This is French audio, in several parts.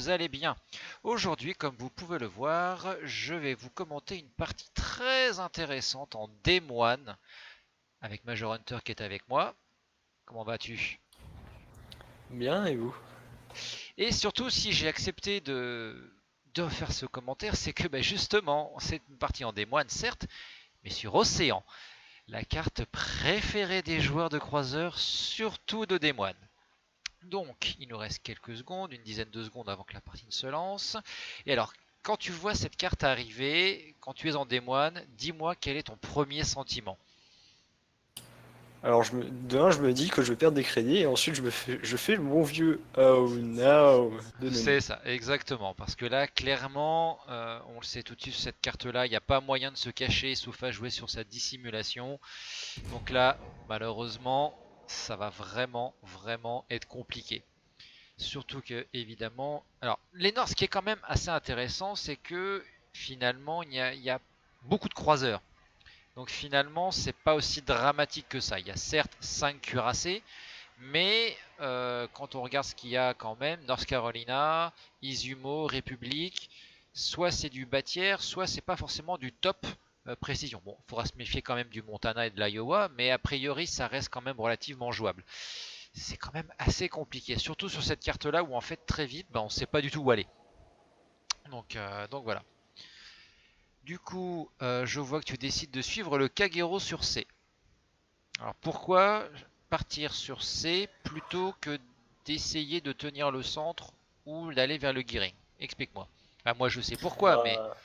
vous allez bien. Aujourd'hui, comme vous pouvez le voir, je vais vous commenter une partie très intéressante en Day 1 avec Major Hunter qui est avec moi. Comment vas-tu? Bien, et vous? Et surtout, si j'ai accepté de faire ce commentaire, c'est que justement, c'est une partie en Day 1 certes, mais sur Océan, la carte préférée des joueurs de croiseurs, surtout de Day 1. Donc, il nous reste quelques secondes, une dizaine de secondes avant que la partie ne se lance. Et alors, quand tu vois cette carte arriver, quand tu es en Day 1, dis-moi quel est ton premier sentiment. Alors, je me dis que je vais perdre des crédits et ensuite je fais le bon vieux Oh no de Noni. C'est ça, exactement. Parce que là, clairement, on le sait tout de suite, cette carte-là, il n'y a pas moyen de se cacher sauf à jouer sur sa dissimulation. Donc là, malheureusement, ça va vraiment, vraiment être compliqué. Surtout que, évidemment, alors, les Nords, ce qui est quand même assez intéressant, c'est que finalement, il y a beaucoup de croiseurs. Donc finalement, c'est pas aussi dramatique que ça. Il y a certes 5 cuirassés, mais quand on regarde ce qu'il y a quand même, North Carolina, Izumo, République, soit c'est du bas tiers, soit c'est pas forcément du top précision. Bon, il faudra se méfier quand même du Montana et de l'Iowa, mais a priori, ça reste quand même relativement jouable. C'est quand même assez compliqué, surtout sur cette carte-là où en fait très vite, on ne sait pas du tout où aller. Donc voilà. Du coup, je vois que tu décides de suivre le Kagero sur C. Alors pourquoi partir sur C plutôt que d'essayer de tenir le centre ou d'aller vers le Gearing? Explique-moi. Bah, moi je sais pourquoi, mais... Bah,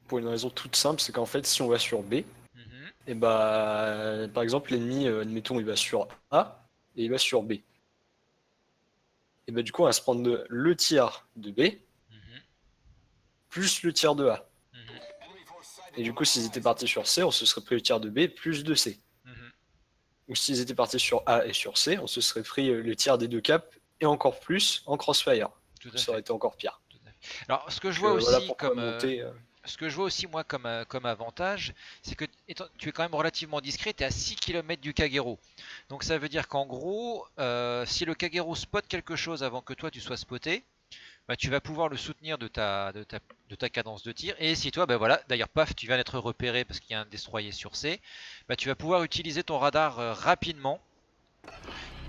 pour une raison toute simple, c'est qu'en fait, si on va sur B, Mhm, et bah, par exemple, l'ennemi, admettons, il va sur A et il va sur B. Et bah, du coup, on va se prendre le tiers de B mhm, plus le tiers de A. mhm, Et du coup, s'ils étaient partis sur C, on se serait pris le tiers de B plus de C. mhm. Ou s'ils étaient partis sur A et sur C, on se serait pris le tiers des deux caps et encore plus en crossfire. Tout à Ça aurait fait. été encore pire. Tout à fait. Alors ce que je Donc vois voilà aussi pourquoi comme... monter. ce que je vois aussi moi comme avantage, c'est que tu es quand même relativement discret, tu es à 6 km du Kagero. Donc ça veut dire qu'en gros, si le Kagero spot quelque chose avant que toi tu sois spoté, tu vas pouvoir le soutenir de ta cadence de tir. Et si toi, voilà, d'ailleurs, paf, tu viens d'être repéré parce qu'il y a un destroyer sur C, tu vas pouvoir utiliser ton radar rapidement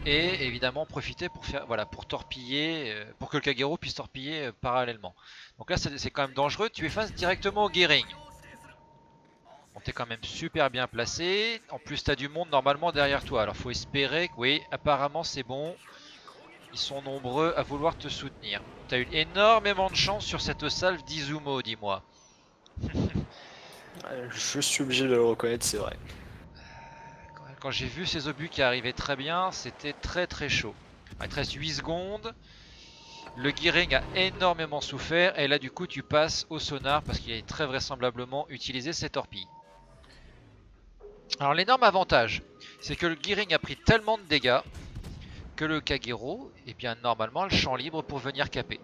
et évidemment profiter pour faire, voilà, pour torpiller, pour que le Kagero puisse torpiller parallèlement. Donc là, c'est quand même dangereux. Tu es face directement au Gearing. On t'es quand même super bien placé. En plus, tu as du monde normalement derrière toi. Alors, faut espérer que, oui, apparemment, c'est bon. Ils sont nombreux à vouloir te soutenir. T'as eu énormément de chance sur cette salve d'Izumo, dis-moi. Je suis obligé de le reconnaître, c'est vrai. Quand j'ai vu ces obus qui arrivaient très bien, c'était très très chaud. Il te reste 8 secondes. Le Gearing a énormément souffert. Et là, du coup, tu passes au sonar parce qu'il a très vraisemblablement utilisé ses torpilles. Alors, l'énorme avantage, c'est que le Gearing a pris tellement de dégâts que le Kagero, eh bien, normalement, le champ libre pour venir caper.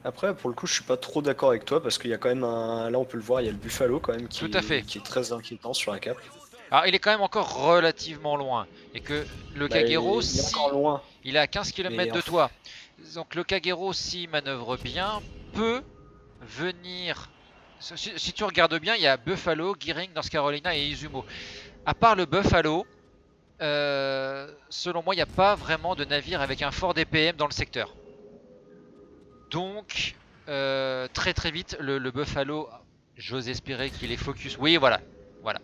Après, pour le coup, je suis pas trop d'accord avec toi parce qu'il y a quand même un. Là, on peut le voir, il y a le Buffalo quand même Tout à fait. qui est très inquiétant sur la cape. Alors, il est quand même encore relativement loin. Et que le Bah, Kagero, il est encore si loin, il est à 15 mais km de toi, donc le Kagero, s'il manœuvre bien, peut venir. Si tu regardes bien, il y a Buffalo, Gearing, North Carolina et Izumo. À part le Buffalo, selon moi, il n'y a pas vraiment de navire avec un fort DPM dans le secteur. Donc, très très vite, le Buffalo, j'ose espérer qu'il est focus. Oui, voilà. Voilà.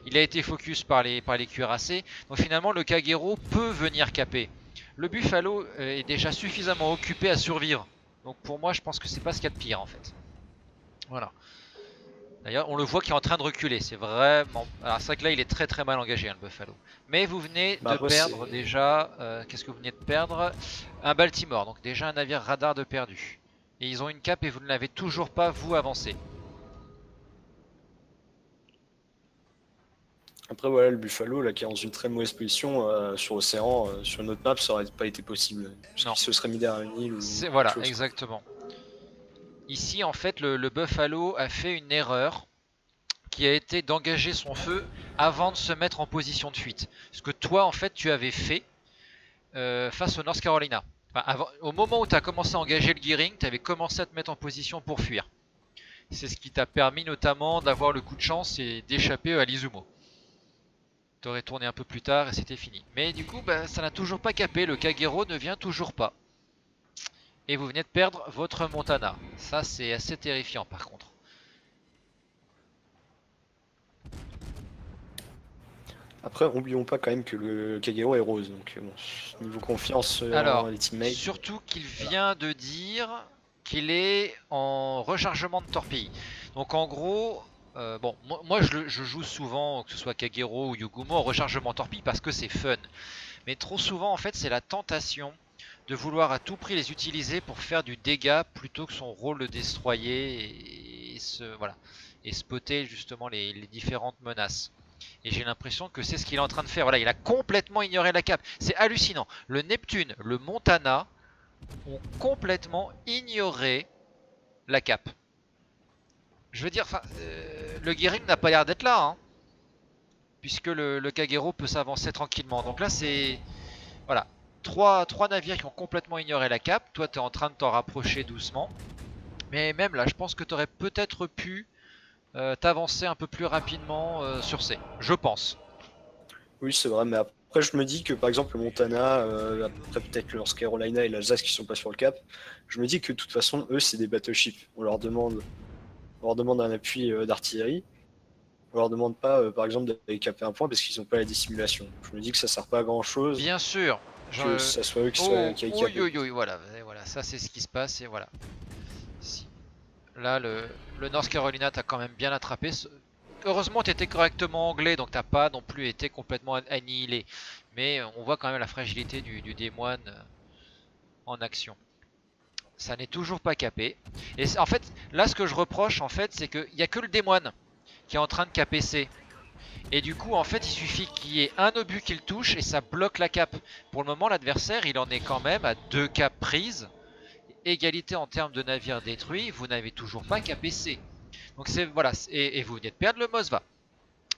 Il a été focus par les cuirassés. Donc finalement, le Kagero peut venir caper. Le Buffalo est déjà suffisamment occupé à survivre. Donc pour moi, je pense que c'est pas ce qu'il y a de pire en fait. Voilà. D'ailleurs, on le voit qui est en train de reculer. C'est vraiment. Alors c'est vrai que là, il est très très mal engagé, hein, le Buffalo. Mais vous venez bah de après, perdre c'est. déjà. Qu'est-ce que vous venez de perdre? Un Baltimore. Donc déjà un navire radar de perdu. Et ils ont une cape et vous ne l'avez toujours pas, vous, avancé. Après, voilà, le Buffalo, là, qui est dans une très mauvaise position sur l'océan, sur notre map, ça aurait pas été possible. Parce Non. qu'il se serait mis derrière une île ou C'est quelque voilà, chose, quoi. exactement. Ici, en fait, le Buffalo a fait une erreur qui a été d'engager son feu avant de se mettre en position de fuite. Ce que toi, en fait, tu avais fait. face au North Carolina. Enfin, au moment où tu as commencé à engager le gearing, tu avais commencé à te mettre en position pour fuir. C'est ce qui t'a permis notamment d'avoir le coup de chance et d'échapper à l'Izumo. Tu aurais tourné un peu plus tard et c'était fini. Mais du coup, ça n'a toujours pas capé, le Kagero ne vient toujours pas. Et vous venez de perdre votre Montana. Ça, c'est assez terrifiant par contre. Après, oublions pas quand même que le Kagero est rose, donc bon, niveau confiance en Alors, les teammates. surtout qu'il vient de dire qu'il est en rechargement de torpille. Donc en gros, bon, moi je joue souvent, que ce soit Kagero ou Yugumo, en rechargement torpille parce que c'est fun. Mais trop souvent, en fait, c'est la tentation de vouloir à tout prix les utiliser pour faire du dégât plutôt que son rôle de destroyer voilà, et spotter justement les différentes menaces. Et j'ai l'impression que c'est ce qu'il est en train de faire. Voilà, il a complètement ignoré la cape. C'est hallucinant. Le Neptune, le Montana ont complètement ignoré la cape. Je veux dire, le Gearing n'a pas l'air d'être là, hein, puisque le Kagero peut s'avancer tranquillement. Donc là, c'est... Voilà. Trois navires qui ont complètement ignoré la cape. Toi, tu es en train de t'en rapprocher doucement. Mais même là, je pense que tu aurais peut-être pu t'avancer un peu plus rapidement sur C. Je pense. Oui, c'est vrai, mais après, je me dis que par exemple, le Montana, après peut-être le North Carolina et l'Alsace qui sont pas sur le cap, je me dis que de toute façon, eux, c'est des battleships. On leur demande un appui d'artillerie. On leur demande pas, par exemple, d'aller caper un point parce qu'ils n'ont pas la dissimulation. Je me dis que ça sert pas à grand chose Bien sûr. que ça soit eux Oh, qui aillent oui, caper. oui, oui, voilà, et voilà, ça c'est ce qui se passe et voilà. Si. Là, le North Carolina t'a quand même bien attrapé. Heureusement, tu étais correctement anglais, donc t'as pas non plus été complètement annihilé. Mais on voit quand même la fragilité du démoine en action. Ça n'est toujours pas capé. Et en fait, là, ce que je reproche, en fait, c'est qu'il n'y a que le démoine qui est en train de caper C. Et du coup, en fait, il suffit qu'il y ait un obus qu'il touche et ça bloque la cape. Pour le moment, l'adversaire, il en est quand même à 2 capes prises. Égalité en termes de navires détruits, vous n'avez toujours pas capé C. Donc c'est voilà, et vous venez de perdre le Mosva.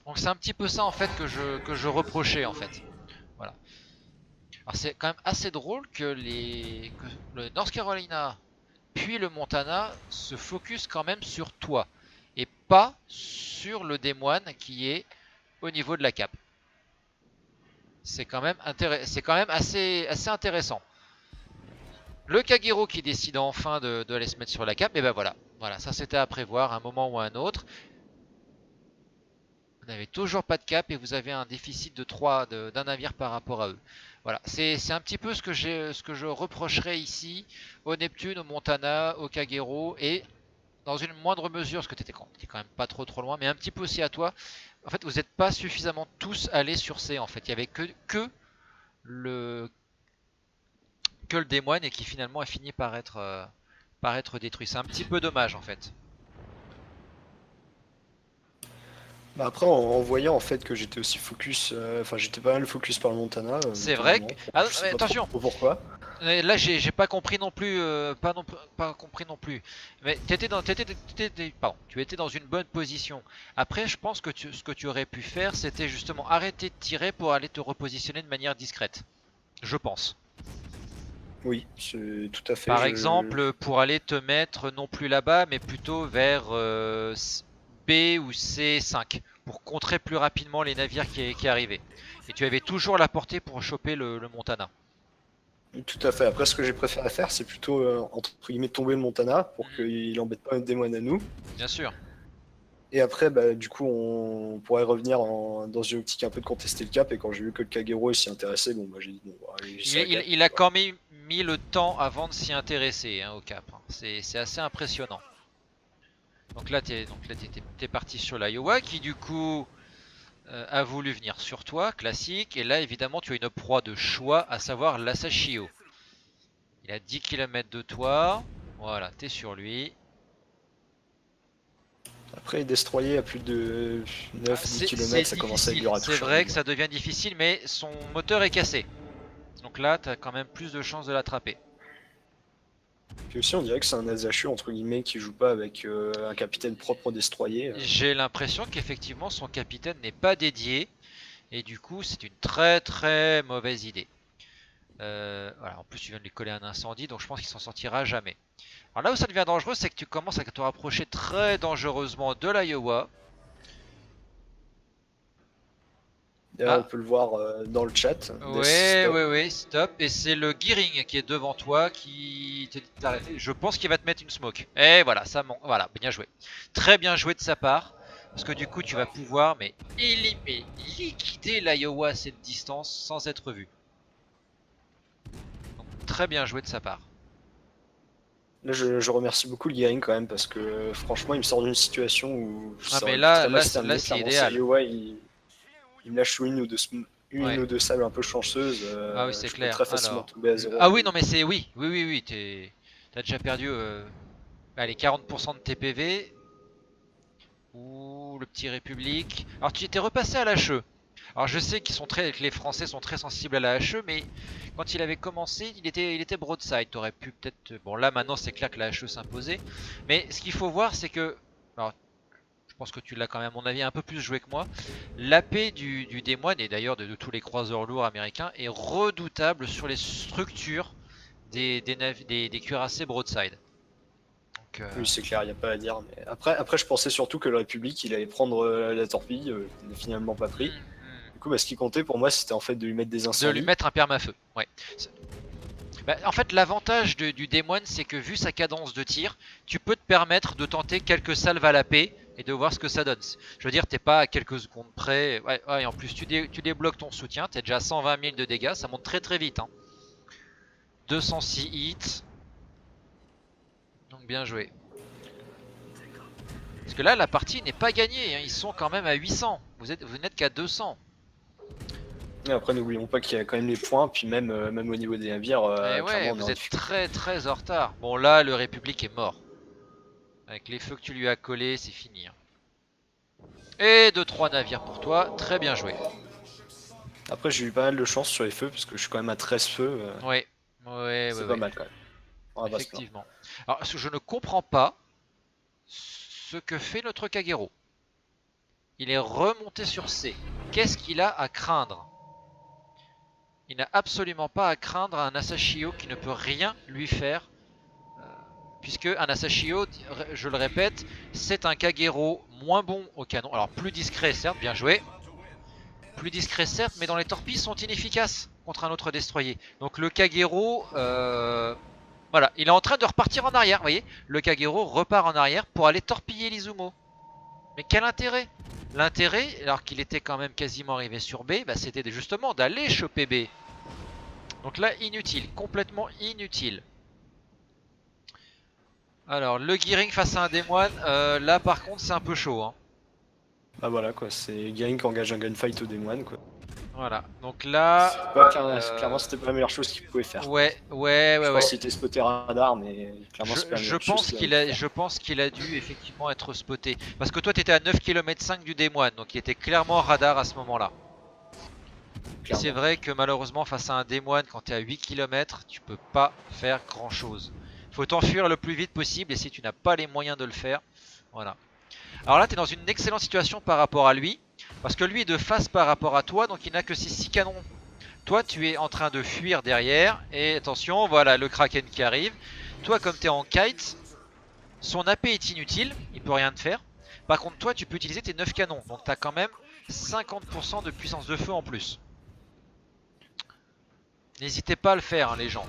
Donc c'est un petit peu ça en fait que je reprochais en fait. Voilà. Alors c'est quand même assez drôle que le North Carolina puis le Montana se focus quand même sur toi et pas sur le démoine qui est au niveau de la cape. C'est quand même assez intéressant. Le Kagero qui décide enfin de aller se mettre sur la cape, et ben voilà. Voilà, ça c'était à prévoir un moment ou un autre. Vous n'avez toujours pas de cap et vous avez un déficit de 3 d'un navire par rapport à eux. Voilà, c'est un petit peu ce que je reprocherais ici au Neptune, au Montana, au Kagero et dans une moindre mesure, parce que tu étais quand même pas trop loin, mais un petit peu aussi à toi. En fait, vous n'êtes pas suffisamment tous allés sur C en fait. Il y avait le que le démoine et qui finalement a fini par être détruit. C'est un petit peu dommage en fait. Bah après, en voyant en fait que j'étais aussi focus, enfin j'étais pas mal focus par le Montana, C'est vrai que... Ah, je sais mais pas attention, trop pourquoi. là j'ai pas compris non plus, pas compris non plus. Mais pardon, tu étais dans une bonne position. Après, je pense que ce que tu aurais pu faire, c'était justement arrêter de tirer pour aller te repositionner de manière discrète. Je pense. Oui, c'est tout à fait. Par exemple, pour aller te mettre non plus là-bas, mais plutôt vers B ou C5, pour contrer plus rapidement les navires qui arrivaient. Et tu avais toujours la portée pour choper le Montana. Tout à fait. Après, ce que j'ai préféré faire, c'est plutôt entre guillemets tomber le Montana pour Mhm. qu'il embête pas un démon à nous. Bien sûr. Et après, bah, du coup, on pourrait revenir dans une optique un peu de contester le cap. Et quand j'ai vu que le Kagero s'y intéressait, bon, bah, j'ai dit bon, bah, allez, Il, sur la il- cap. il a quand même mis le temps avant de s'y intéresser hein, au cap. Hein. C'est assez impressionnant. Donc là, t'es parti sur l'Iowa qui du coup a voulu venir sur toi, classique. Et là, évidemment, tu as une proie de choix, à savoir l'Asashio. Il a 10 km de toi. Voilà, t'es sur lui. Après, destroyer à plus de 9-10 C'est km, ça commence à être difficile. dur à C'est toucher un vrai que navire. ça devient difficile, mais son moteur est cassé. Donc là, t'as quand même plus de chances de l'attraper. Puis aussi, on dirait que c'est un Azachu, entre guillemets, qui joue pas avec un capitaine propre destroyer. J'ai l'impression qu'effectivement son capitaine n'est pas dédié. Et du coup, c'est une très mauvaise idée. Voilà, en plus tu viens de lui coller un incendie, donc je pense qu'il s'en sortira jamais. Alors là où ça devient dangereux, c'est que tu commences à te rapprocher très dangereusement de l'Iowa. D'ailleurs, on Ah, peut le voir dans le chat. Death ouais, Stop. ouais, ouais, stop. Et c'est le Gearing qui est devant toi qui te dit d'arrêter. Je pense qu'il va te mettre une smoke. Et voilà, voilà, bien joué. Très bien joué de sa part. Parce que du coup, tu vas pouvoir mais liquider l'Iowa à cette distance sans être vu. Donc, très bien joué de sa part. Là, je remercie beaucoup le Gearing quand même parce que franchement, il me sort d'une situation où Ah, ça mais aurait pu là, très mal là, se terminer. là c'est Clairement, idéal. Iowa, il me lâche une Ouais. ou deux sables un peu chanceuses. Ah oui, c'est Je peux clair. très facilement Alors. tomber à zéro Ah en oui, ligne. non, mais c'est. Oui, oui, oui, oui. T'as déjà perdu. Allez, 40% de TPV. Ouh, le petit République. Alors, tu étais repassé à l'HE. Alors, je sais que les Français sont très sensibles à la HE, mais quand il avait commencé, il était broadside. T'aurais pu peut-être. Bon, là, maintenant, c'est clair que la HE s'imposait. Mais ce qu'il faut voir, c'est que. Alors, je pense que tu l'as quand même, à mon avis, un peu plus joué que moi. L'AP du Des-Moines, et d'ailleurs de tous les croiseurs lourds américains, est redoutable sur les structures des cuirassés broadside. Donc, Oui, c'est clair, il n'y a pas à dire. Mais après, je pensais surtout que le République, il allait prendre la torpille. Il n'a finalement pas pris. Du coup, bah, ce qui comptait pour moi, c'était en fait de lui mettre des de lui incendies. mettre un perma-feu. Ouais. Bah, en fait, l'avantage du Des-Moines, c'est que vu sa cadence de tir, tu peux te permettre de tenter quelques salves à la paix et de voir ce que ça donne. Je veux dire, t'es pas à quelques secondes près. Ouais, ouais, et en plus, tu débloques ton soutien, t'es déjà à 120 000 de dégâts, ça monte très très vite. Hein. 206 hits. Donc bien joué. Parce que là, la partie n'est pas gagnée. Hein. Ils sont quand même à 800. Vous n'êtes qu'à 200. Et après, n'oublions pas qu'il y a quand même les points. Puis même au niveau des navires, Et clairement, ouais, on est vous en êtes difficulté. très très en retard. Bon là, le République est mort. Avec les feux que tu lui as collés, c'est fini. Hein. Et 2-3 navires pour toi. Très bien joué. Après, j'ai eu pas mal de chance sur les feux, parce que je suis quand même à 13 feux. Ouais, ouais, ouais, C'est pas ouais. mal quand même. On va pas se plaindre. Effectivement. Alors, je ne comprends pas ce que fait notre Kagero. Il est remonté sur C. Qu'est-ce qu'il a à craindre? Il n'a absolument pas à craindre un Asashio qui ne peut rien lui faire. Puisque un Asashio, je le répète, c'est un Kagero moins bon au canon. Alors plus discret certes, bien joué. Plus discret certes, mais dans les torpilles sont inefficaces contre un autre destroyer. Donc le Kagero, voilà, il est en train de repartir en arrière, vous voyez. Le Kagero repart en arrière pour aller torpiller l'Izumo. Mais quel intérêt? L'intérêt, alors qu'il était quand même quasiment arrivé sur B, bah, c'était justement d'aller choper B. Donc là, inutile, complètement inutile. Alors, le Gearing face à un Des-Moines, là par contre c'est un peu chaud. Hein. Bah voilà quoi, c'est Garing qui engage un gunfight au Des-Moines quoi. Voilà, donc là... Clairement, c'était pas la meilleure chose qu'il pouvait faire. Ouais, ouais, ouais, Je ouais. pense qu'il était spoté radar, mais clairement, Je, c'est pas la je meilleure chose pense qu'il qu'il avait pu a, faire. je pense qu'il a dû effectivement être spoté. Parce que toi t'étais à 9 km 5 du Des-Moines, donc il était clairement radar à ce moment-là. Et c'est Clairement. vrai que malheureusement face à un Des-Moines, quand t'es à 8 km, tu peux pas faire grand chose. Faut t'enfuir le plus vite possible et si tu n'as pas les moyens de le faire, voilà. Alors là, tu es dans une excellente situation par rapport à lui. Parce que lui est de face par rapport à toi, donc il n'a que ses 6 canons. Toi, tu es en train de fuir derrière. Et attention, voilà le Kraken qui arrive. Toi, comme tu es en kite, son AP est inutile. Il peut rien te faire. Par contre, toi, tu peux utiliser tes 9 canons. Donc tu as quand même 50% de puissance de feu en plus. N'hésitez pas à le faire, hein, les gens.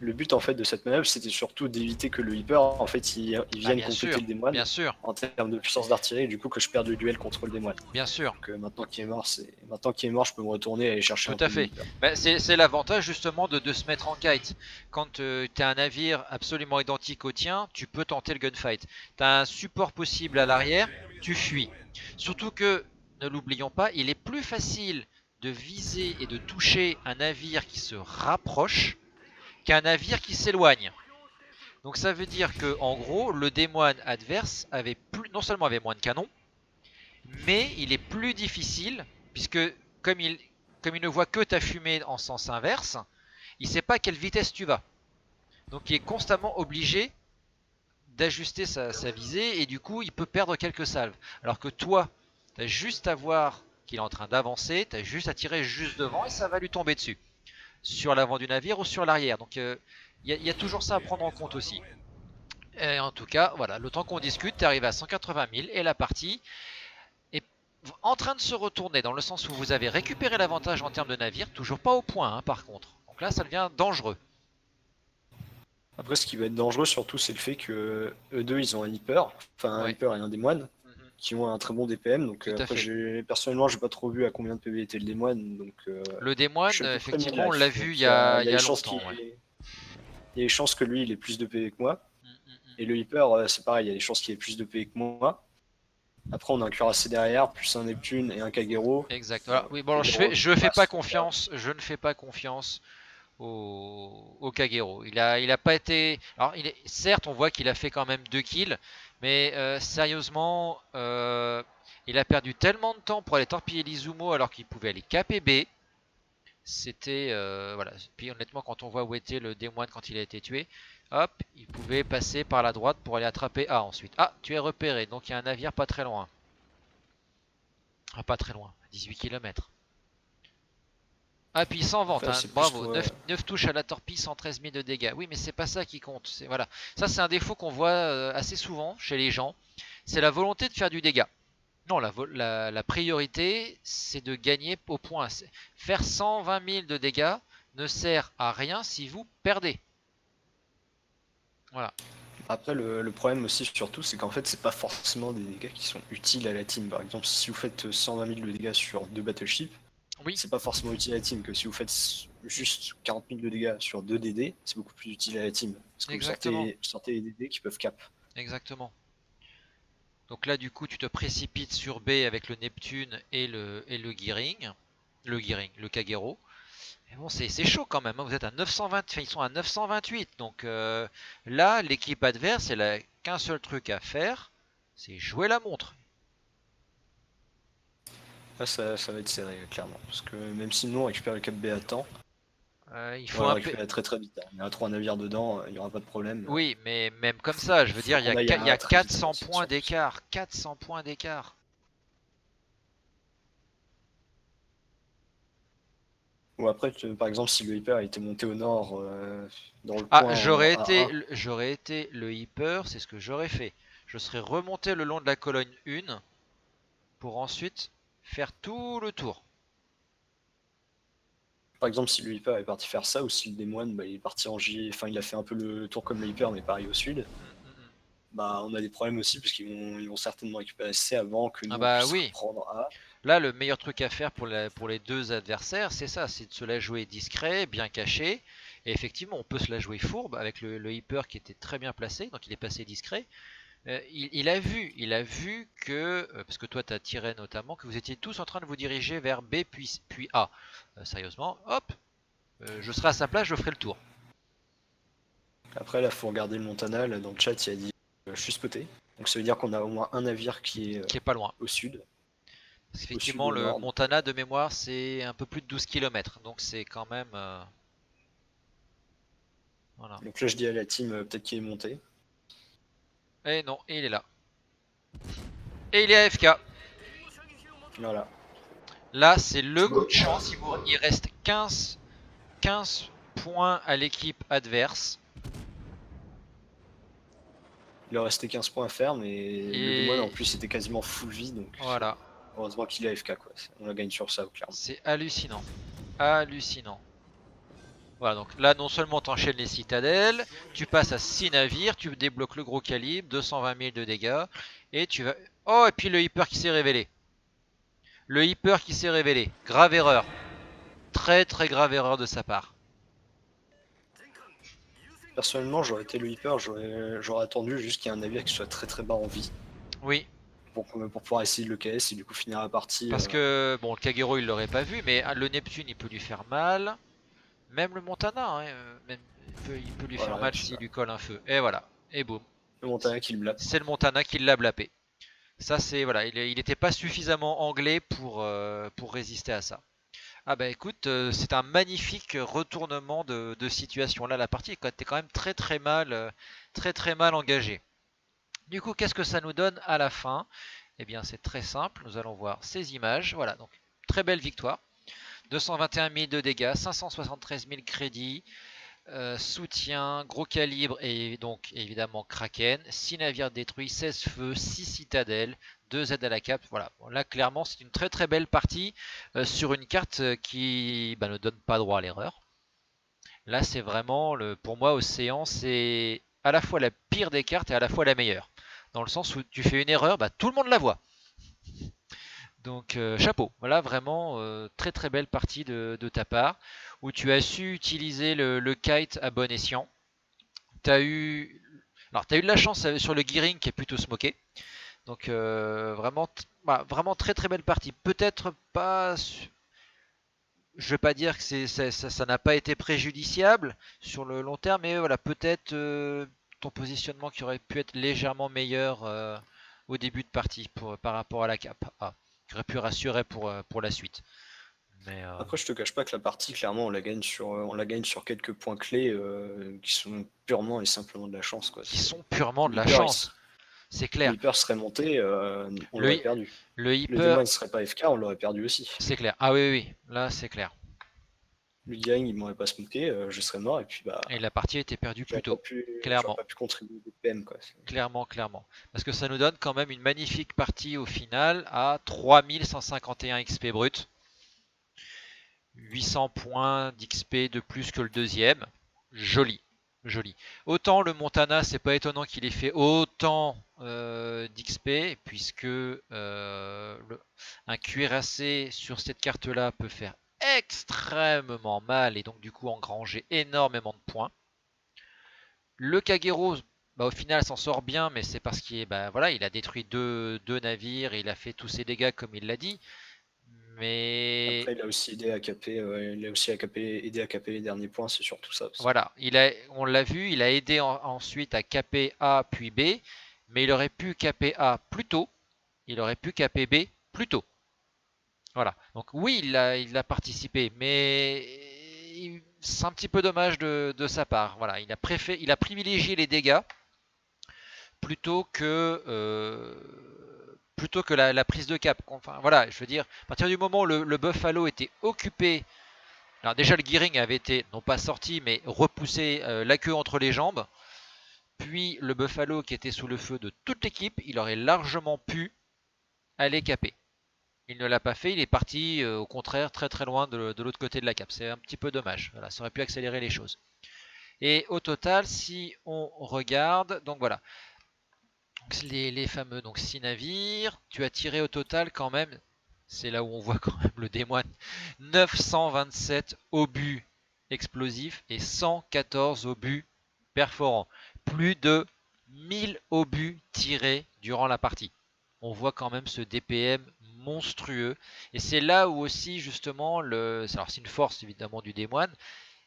Le but en fait de cette manœuvre, c'était surtout d'éviter que le Hyper en fait il Bah, vienne compléter le Des-Moines bien sûr, en termes de puissance d'artillerie, et du coup que je perde le duel contre le Des-Moines. bien sûr. Donc maintenant qu'il est mort, je peux me retourner et aller chercher Tout un peu à de fait. Hyper. Bah, c'est l'avantage justement de se mettre en kite. Quand tu as un navire absolument identique au tien, tu peux tenter le gunfight. Tu as un support possible à l'arrière, tu fuis. Surtout que, ne l'oublions pas, il est plus facile de viser et de toucher un navire qui se rapproche qu'un navire qui s'éloigne. Donc ça veut dire que en gros, le Des-Moines adverse non seulement avait moins de canons, mais il est plus difficile, puisque comme il, comme il ne voit que ta fumée en sens inverse, il ne sait pas à quelle vitesse tu vas. Donc il est constamment obligé d'ajuster sa visée, et du coup il peut perdre quelques salves. Alors que toi, tu as juste à voir qu'il est en train d'avancer, tu as juste à tirer juste devant et ça va lui tomber dessus. Sur l'avant du navire ou sur l'arrière. Donc il y a toujours ça à prendre en compte aussi. Et en tout cas, voilà, le temps qu'on discute, tu es arrivé à 180 000 et la partie est en train de se retourner dans le sens où vous avez récupéré l'avantage en termes de navire, toujours pas au point par contre. Donc là, ça devient dangereux. Après, ce qui va être dangereux surtout, c'est le fait que eux deux, ils ont un hyper, enfin un Ouais. hyper et un démoine, qui ont un très bon DPM. Donc Tout à après, fait. personnellement, j'ai pas trop vu à combien de PV était le démoine. Donc Le je démoine, suis à peu près effectivement, on mi-life. l'a vu Donc il y a, il y a des chances longtemps. Ouais. il y a des chances que lui, il ait plus de PV que moi. Mm, mm, mm. Et le hyper, c'est pareil, il y a des chances qu'il ait plus de PV que moi. Après, on a un cuirassé derrière, plus un Neptune et un Kagero. Exact. Voilà. Oui, bon, alors, je fais pas confiance. Je ne fais pas confiance au Kagero. Il a pas été. Alors, certes, on voit qu'il a fait quand même 2 kills, mais sérieusement, il a perdu tellement de temps pour aller torpiller l'Izumo alors qu'il pouvait aller caper B. C'était voilà. Puis honnêtement, quand on voit où était le démoine quand il a été tué, hop, il pouvait passer par la droite pour aller attraper A ensuite. Ah, tu es repéré, donc il y a un navire pas très loin. Ah, pas très loin, 18 km. Ah, puis il s'en vante, hein. Bravo, 9 touches à la torpille, 113 000 de dégâts. Oui, mais c'est pas ça qui compte. Voilà. Ça, c'est un défaut qu'on voit assez souvent chez les gens. C'est la volonté de faire du dégât. Non, la priorité, c'est de gagner au point. Faire 120 000 de dégâts ne sert à rien si vous perdez. Voilà. Après, le problème aussi, surtout, c'est qu'en fait, c'est pas forcément des dégâts qui sont utiles à la team. Par exemple, si vous faites 120 000 de dégâts sur 2 battleships, Oui, c'est pas forcément utile à la team. Que si vous faites juste 40 000 de dégâts sur 2 DD, c'est beaucoup plus utile à la team. Parce que exactement. vous sortez les DD qui peuvent cap. Exactement. Donc là, du coup, tu te précipites sur B avec le Neptune et le Gearing. Le Kagero. Mais bon, c'est chaud quand même, hein. Vous êtes à 920, enfin, ils sont à 928. Donc là, l'équipe adverse, elle a qu'un seul truc à faire, c'est jouer la montre. Là, ça va être serré, clairement. Parce que même si nous, on récupère le cap B à temps, Il on faut va le un récupérer très très vite. Il y a 3 navires dedans, il n'y aura pas de problème. Oui, mais même comme ça, je veux dire, il y a très vite 400 dans la points situation. d'écart. 400 points d'écart. Ou après, par exemple, si le hyper était monté au nord, dans le Ah, coin j'aurais été le Hyper, c'est ce que j'aurais fait. Je serais remonté le long de la colonne 1 pour ensuite faire tout le tour. par exemple, si le hyper est parti faire ça, ou si le démoine il est parti en J, enfin il a fait un peu le tour comme le hyper, mais pareil au sud, bah on a des problèmes aussi parce ils vont certainement récupérer C avant que nous Ah on bah puisse oui. reprendre A. Là, le meilleur truc à faire pour les deux adversaires, c'est ça, c'est de se la jouer discret, bien caché. Et effectivement, on peut se la jouer fourbe avec le Hyper qui était très bien placé, donc il est passé discret. Il a vu que, parce que toi tu as tiré notamment, que vous étiez tous en train de vous diriger vers B puis A. Sérieusement, hop, je serai à sa place, je ferai le tour. Après là, faut regarder le Montana, là, dans le chat il a dit je suis spoté. Donc ça veut dire qu'on a au moins un navire qui est Qui est pas loin. au sud. Parce Au sud qu'effectivement, ou au le nord. Montana de mémoire, c'est un peu plus de 12 km. Donc c'est quand même. Voilà. Donc là je dis à la team peut-être qu'il est monté. Et non, et il est là. Et il est AFK. Voilà. Là, c'est le coup de chance. Il reste 15 points à l'équipe adverse. Il leur restait 15 points à faire, mais le démon en plus était quasiment full vie, donc voilà. Heureusement qu'il est AFK quoi. On la gagne sur ça, clairement. C'est hallucinant. Hallucinant. Voilà, donc là, non seulement tu enchaînes les citadelles, tu passes à 6 navires, tu débloques le gros calibre, 220 000 de dégâts, et tu vas... Oh, et puis le hyper qui s'est révélé. Le hyper qui s'est révélé. Grave erreur. Très très grave erreur de sa part. Personnellement, j'aurais été le hyper, j'aurais attendu juste qu'il y ait un navire qui soit très très bas en vie. Oui. Pour pouvoir essayer de le KS et du coup finir la partie. Parce que, bon, le Kagero il l'aurait pas vu, mais le Neptune il peut lui faire mal. Même le Montana, hein, même, il peut lui faire mal s'il lui colle un feu. Et voilà. Et boum. Le Montana qui le blappe. C'est le Montana qui l'a blappé. Ça c'est, voilà, il n'était pas suffisamment anglais pour résister à ça. Ah bah écoute, c'est un magnifique retournement de situation. Là, la partie était quand même très très mal engagée. Du coup, qu'est-ce que ça nous donne à la fin? Eh bien c'est très simple, nous allons voir ces images. Voilà, donc très belle victoire. 221 000 de dégâts, 573 000 crédits, soutien, gros calibre et donc évidemment Kraken, 6 navires détruits, 16 feux, 6 citadelles, 2 aides à la cape. Voilà, bon, là clairement c'est une très très belle partie sur une carte qui ne donne pas droit à l'erreur. Là c'est vraiment, pour moi Océan c'est à la fois la pire des cartes et à la fois la meilleure. Dans le sens où tu fais une erreur, tout le monde la voit. Donc chapeau, voilà vraiment très très belle partie de ta part, où tu as su utiliser le kite à bon escient. T'as eu, alors t'as eu de la chance sur le gearing qui est plutôt smoké. Donc vraiment, vraiment très très belle partie. Peut-être pas, je vais pas dire que ça n'a pas été préjudiciable sur le long terme, mais voilà peut-être ton positionnement qui aurait pu être légèrement meilleur au début de partie par rapport à la cape A, qui aurait pu rassurer pour la suite. Mais Après, je te cache pas que la partie, clairement, on la gagne sur quelques points clés qui sont purement et simplement de la chance, quoi. qui sont purement de la L'hyper, chance, c'est clair. l'hyper serait monté, on Le, l'aurait perdu. le Le hyper, démon ne serait pas FK, on l'aurait perdu aussi. c'est clair. Ah oui, oui, là c'est clair. Le gang, il m'aurait pas smoké, je serais mort, et puis bah, Et la partie a été perdue plus tôt, j'aurais clairement. pas pu contribuer au PM, quoi. Clairement, clairement. Parce que ça nous donne quand même une magnifique partie au final à 3151 XP brut. 800 points d'XP de plus que le deuxième. Joli. Joli. Autant le Montana, c'est pas étonnant qu'il ait fait autant d'XP, puisque un cuirassé sur cette carte-là peut faire extrêmement mal et donc du coup engranger énormément de points. Le Kagero, au final, s'en sort bien, mais c'est parce qu'il voilà, il a détruit deux navires et il a fait tous ses dégâts comme il l'a dit. Mais Après, il a aussi aidé à caper, aidé à caper les derniers points, c'est surtout ça aussi. voilà, on l'a vu, il a aidé ensuite à caper A puis B, mais il aurait pu caper A plus tôt, il aurait pu caper B plus tôt. Voilà, donc oui, il a participé, mais c'est un petit peu dommage de sa part. Voilà, il a privilégié les dégâts plutôt que la prise de cap. Enfin, voilà, je veux dire, à partir du moment où le Buffalo était occupé, alors déjà le gearing avait été, non pas sorti, mais repoussé la queue entre les jambes, puis le Buffalo qui était sous le feu de toute l'équipe, il aurait largement pu aller caper. Il ne l'a pas fait, il est parti au contraire très très loin de l'autre côté de la cape. C'est un petit peu dommage, voilà, ça aurait pu accélérer les choses. Et au total, si on regarde, donc voilà, les fameux donc 6 navires, tu as tiré au total quand même, c'est là où on voit quand même le démoine, 927 obus explosifs et 114 obus perforants. Plus de 1000 obus tirés durant la partie. On voit quand même ce DPM monstrueux. Et c'est là où aussi justement, alors c'est une force évidemment du démoine,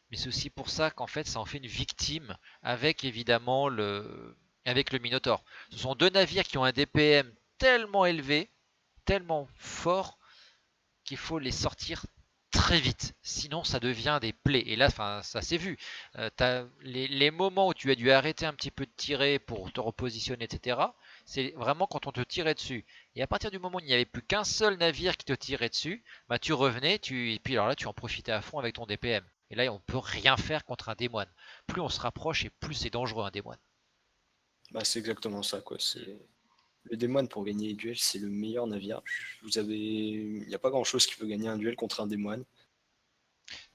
mais c'est aussi pour ça qu'en fait ça en fait une victime avec évidemment avec le Minotaur. Ce sont deux navires qui ont un DPM tellement élevé, tellement fort, qu'il faut les sortir très vite, sinon ça devient des plaies. Et là, ça s'est vu. T'as les moments où tu as dû arrêter un petit peu de tirer pour te repositionner, etc., c'est vraiment quand on te tirait dessus. Et à partir du moment où il n'y avait plus qu'un seul navire qui te tirait dessus, tu revenais, et puis alors là, tu en profitais à fond avec ton DPM. Et là, on peut rien faire contre un démoine. Plus on se rapproche et plus c'est dangereux un démoine. Bah, c'est exactement ça, quoi. Le démoine pour gagner les duels, c'est le meilleur navire. Il n'y a pas grand chose qui peut gagner un duel contre un démoine.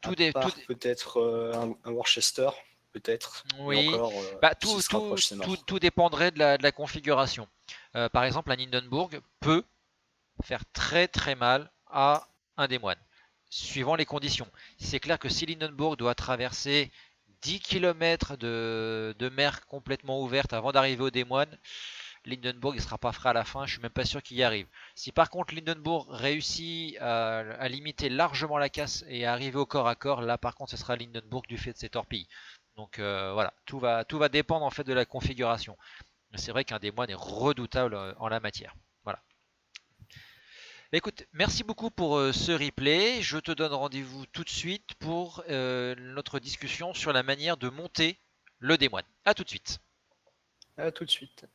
À Tout, dé- tout, part peut-être un Worcester, peut-être. Et Oui, encore, s'il se rapproche, c'est mort. tout dépendrait de la configuration. Par exemple, un Hindenburg peut faire très très mal à un des moines, suivant les conditions. C'est clair que si l'Hindenburg doit traverser 10 km de mer complètement ouverte avant d'arriver au démoine, l'Hindenburg ne sera pas frais à la fin, je suis même pas sûr qu'il y arrive. Si par contre l'Hindenburg réussit à limiter largement la casse et à arriver au corps à corps, là par contre ce sera l'Hindenburg du fait de ses torpilles. Donc voilà, tout va dépendre en fait de la configuration. C'est vrai qu'un démoine est redoutable en la matière. Voilà. Écoute, merci beaucoup pour ce replay. Je te donne rendez-vous tout de suite pour notre discussion sur la manière de monter le démoine. A tout de suite. À tout de suite.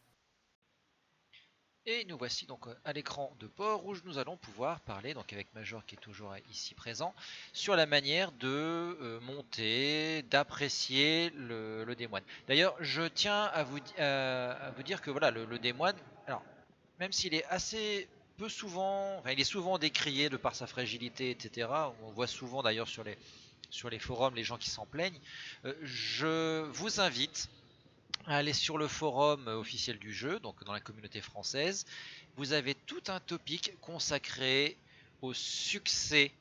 Et nous voici donc à l'écran de Port-Rouge. Nous allons pouvoir parler, donc avec Major qui est toujours ici présent, sur la manière de monter, d'apprécier le démoine. D'ailleurs, je tiens à vous dire que voilà, le démoine, alors même s'il est assez peu souvent, enfin, il est souvent décrié de par sa fragilité, etc. On voit souvent d'ailleurs sur les forums les gens qui s'en plaignent. Je vous invite à aller sur le forum officiel du jeu, donc dans la communauté française. Vous avez tout un topic consacré au succès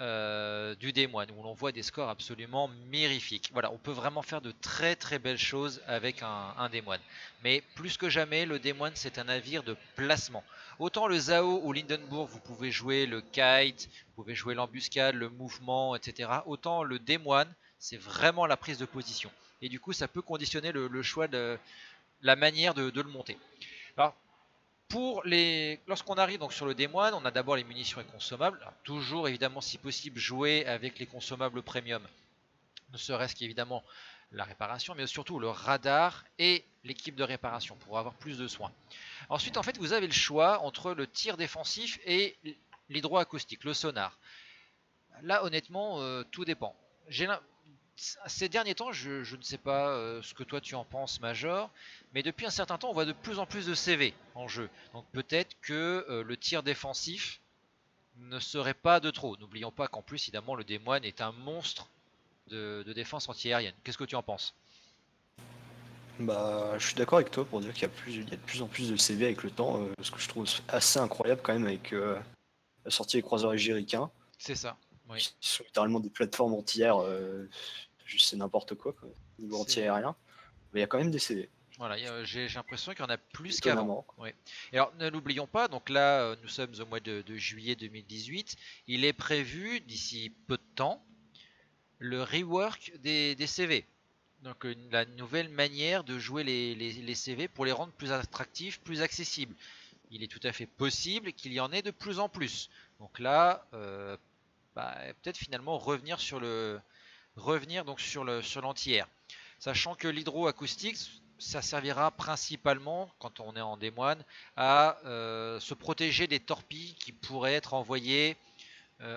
du démoine, où l'on voit des scores absolument mirifiques. Voilà, on peut vraiment faire de très très belles choses avec un démoine. Mais plus que jamais, le démoine c'est un navire de placement. Autant le Zao ou l'Hindenburg, vous pouvez jouer le kite, vous pouvez jouer l'embuscade, le mouvement, etc. Autant le démoine, c'est vraiment la prise de position. Et du coup, ça peut conditionner le choix de la manière de le monter. Alors, lorsqu'on arrive donc sur le démoine, on a d'abord les munitions et consommables. Alors, toujours évidemment si possible jouer avec les consommables premium, ne serait-ce qu'évidemment la réparation, mais surtout le radar et l'équipe de réparation pour avoir plus de soins. Ensuite en fait vous avez le choix entre le tir défensif et l'hydroacoustique, le sonar. Là honnêtement tout dépend. Ces derniers temps, je ne sais pas ce que toi tu en penses, Major, mais depuis un certain temps, on voit de plus en plus de CV en jeu. Donc peut-être que le tir défensif ne serait pas de trop. N'oublions pas qu'en plus, évidemment, le démoine est un monstre de défense antiaérienne. Qu'est-ce que tu en penses? Bah, je suis d'accord avec toi pour dire qu'il y a de plus en plus de CV avec le temps, ce que je trouve assez incroyable quand même avec la sortie des croiseurs égéricains, C'est ça, oui. qui sont littéralement des plateformes anti-air, juste c'est n'importe quoi, niveau C'est anti-aérien. Mais il y a quand même des CV, voilà, j'ai l'impression qu'il y en a plus qu'avant. étonnamment. Oui. Et alors ne l'oublions pas, donc là nous sommes au mois de juillet 2018. Il est prévu d'ici peu de temps le rework des CV. Donc la nouvelle manière de jouer les CV pour les rendre plus attractifs, plus accessibles. Il est tout à fait possible qu'il y en ait de plus en plus. Donc là, peut-être finalement revenir donc sur l'anti-air. Sachant que l'hydroacoustique, ça servira principalement, quand on est en démoine, à se protéger des torpilles qui pourraient être envoyées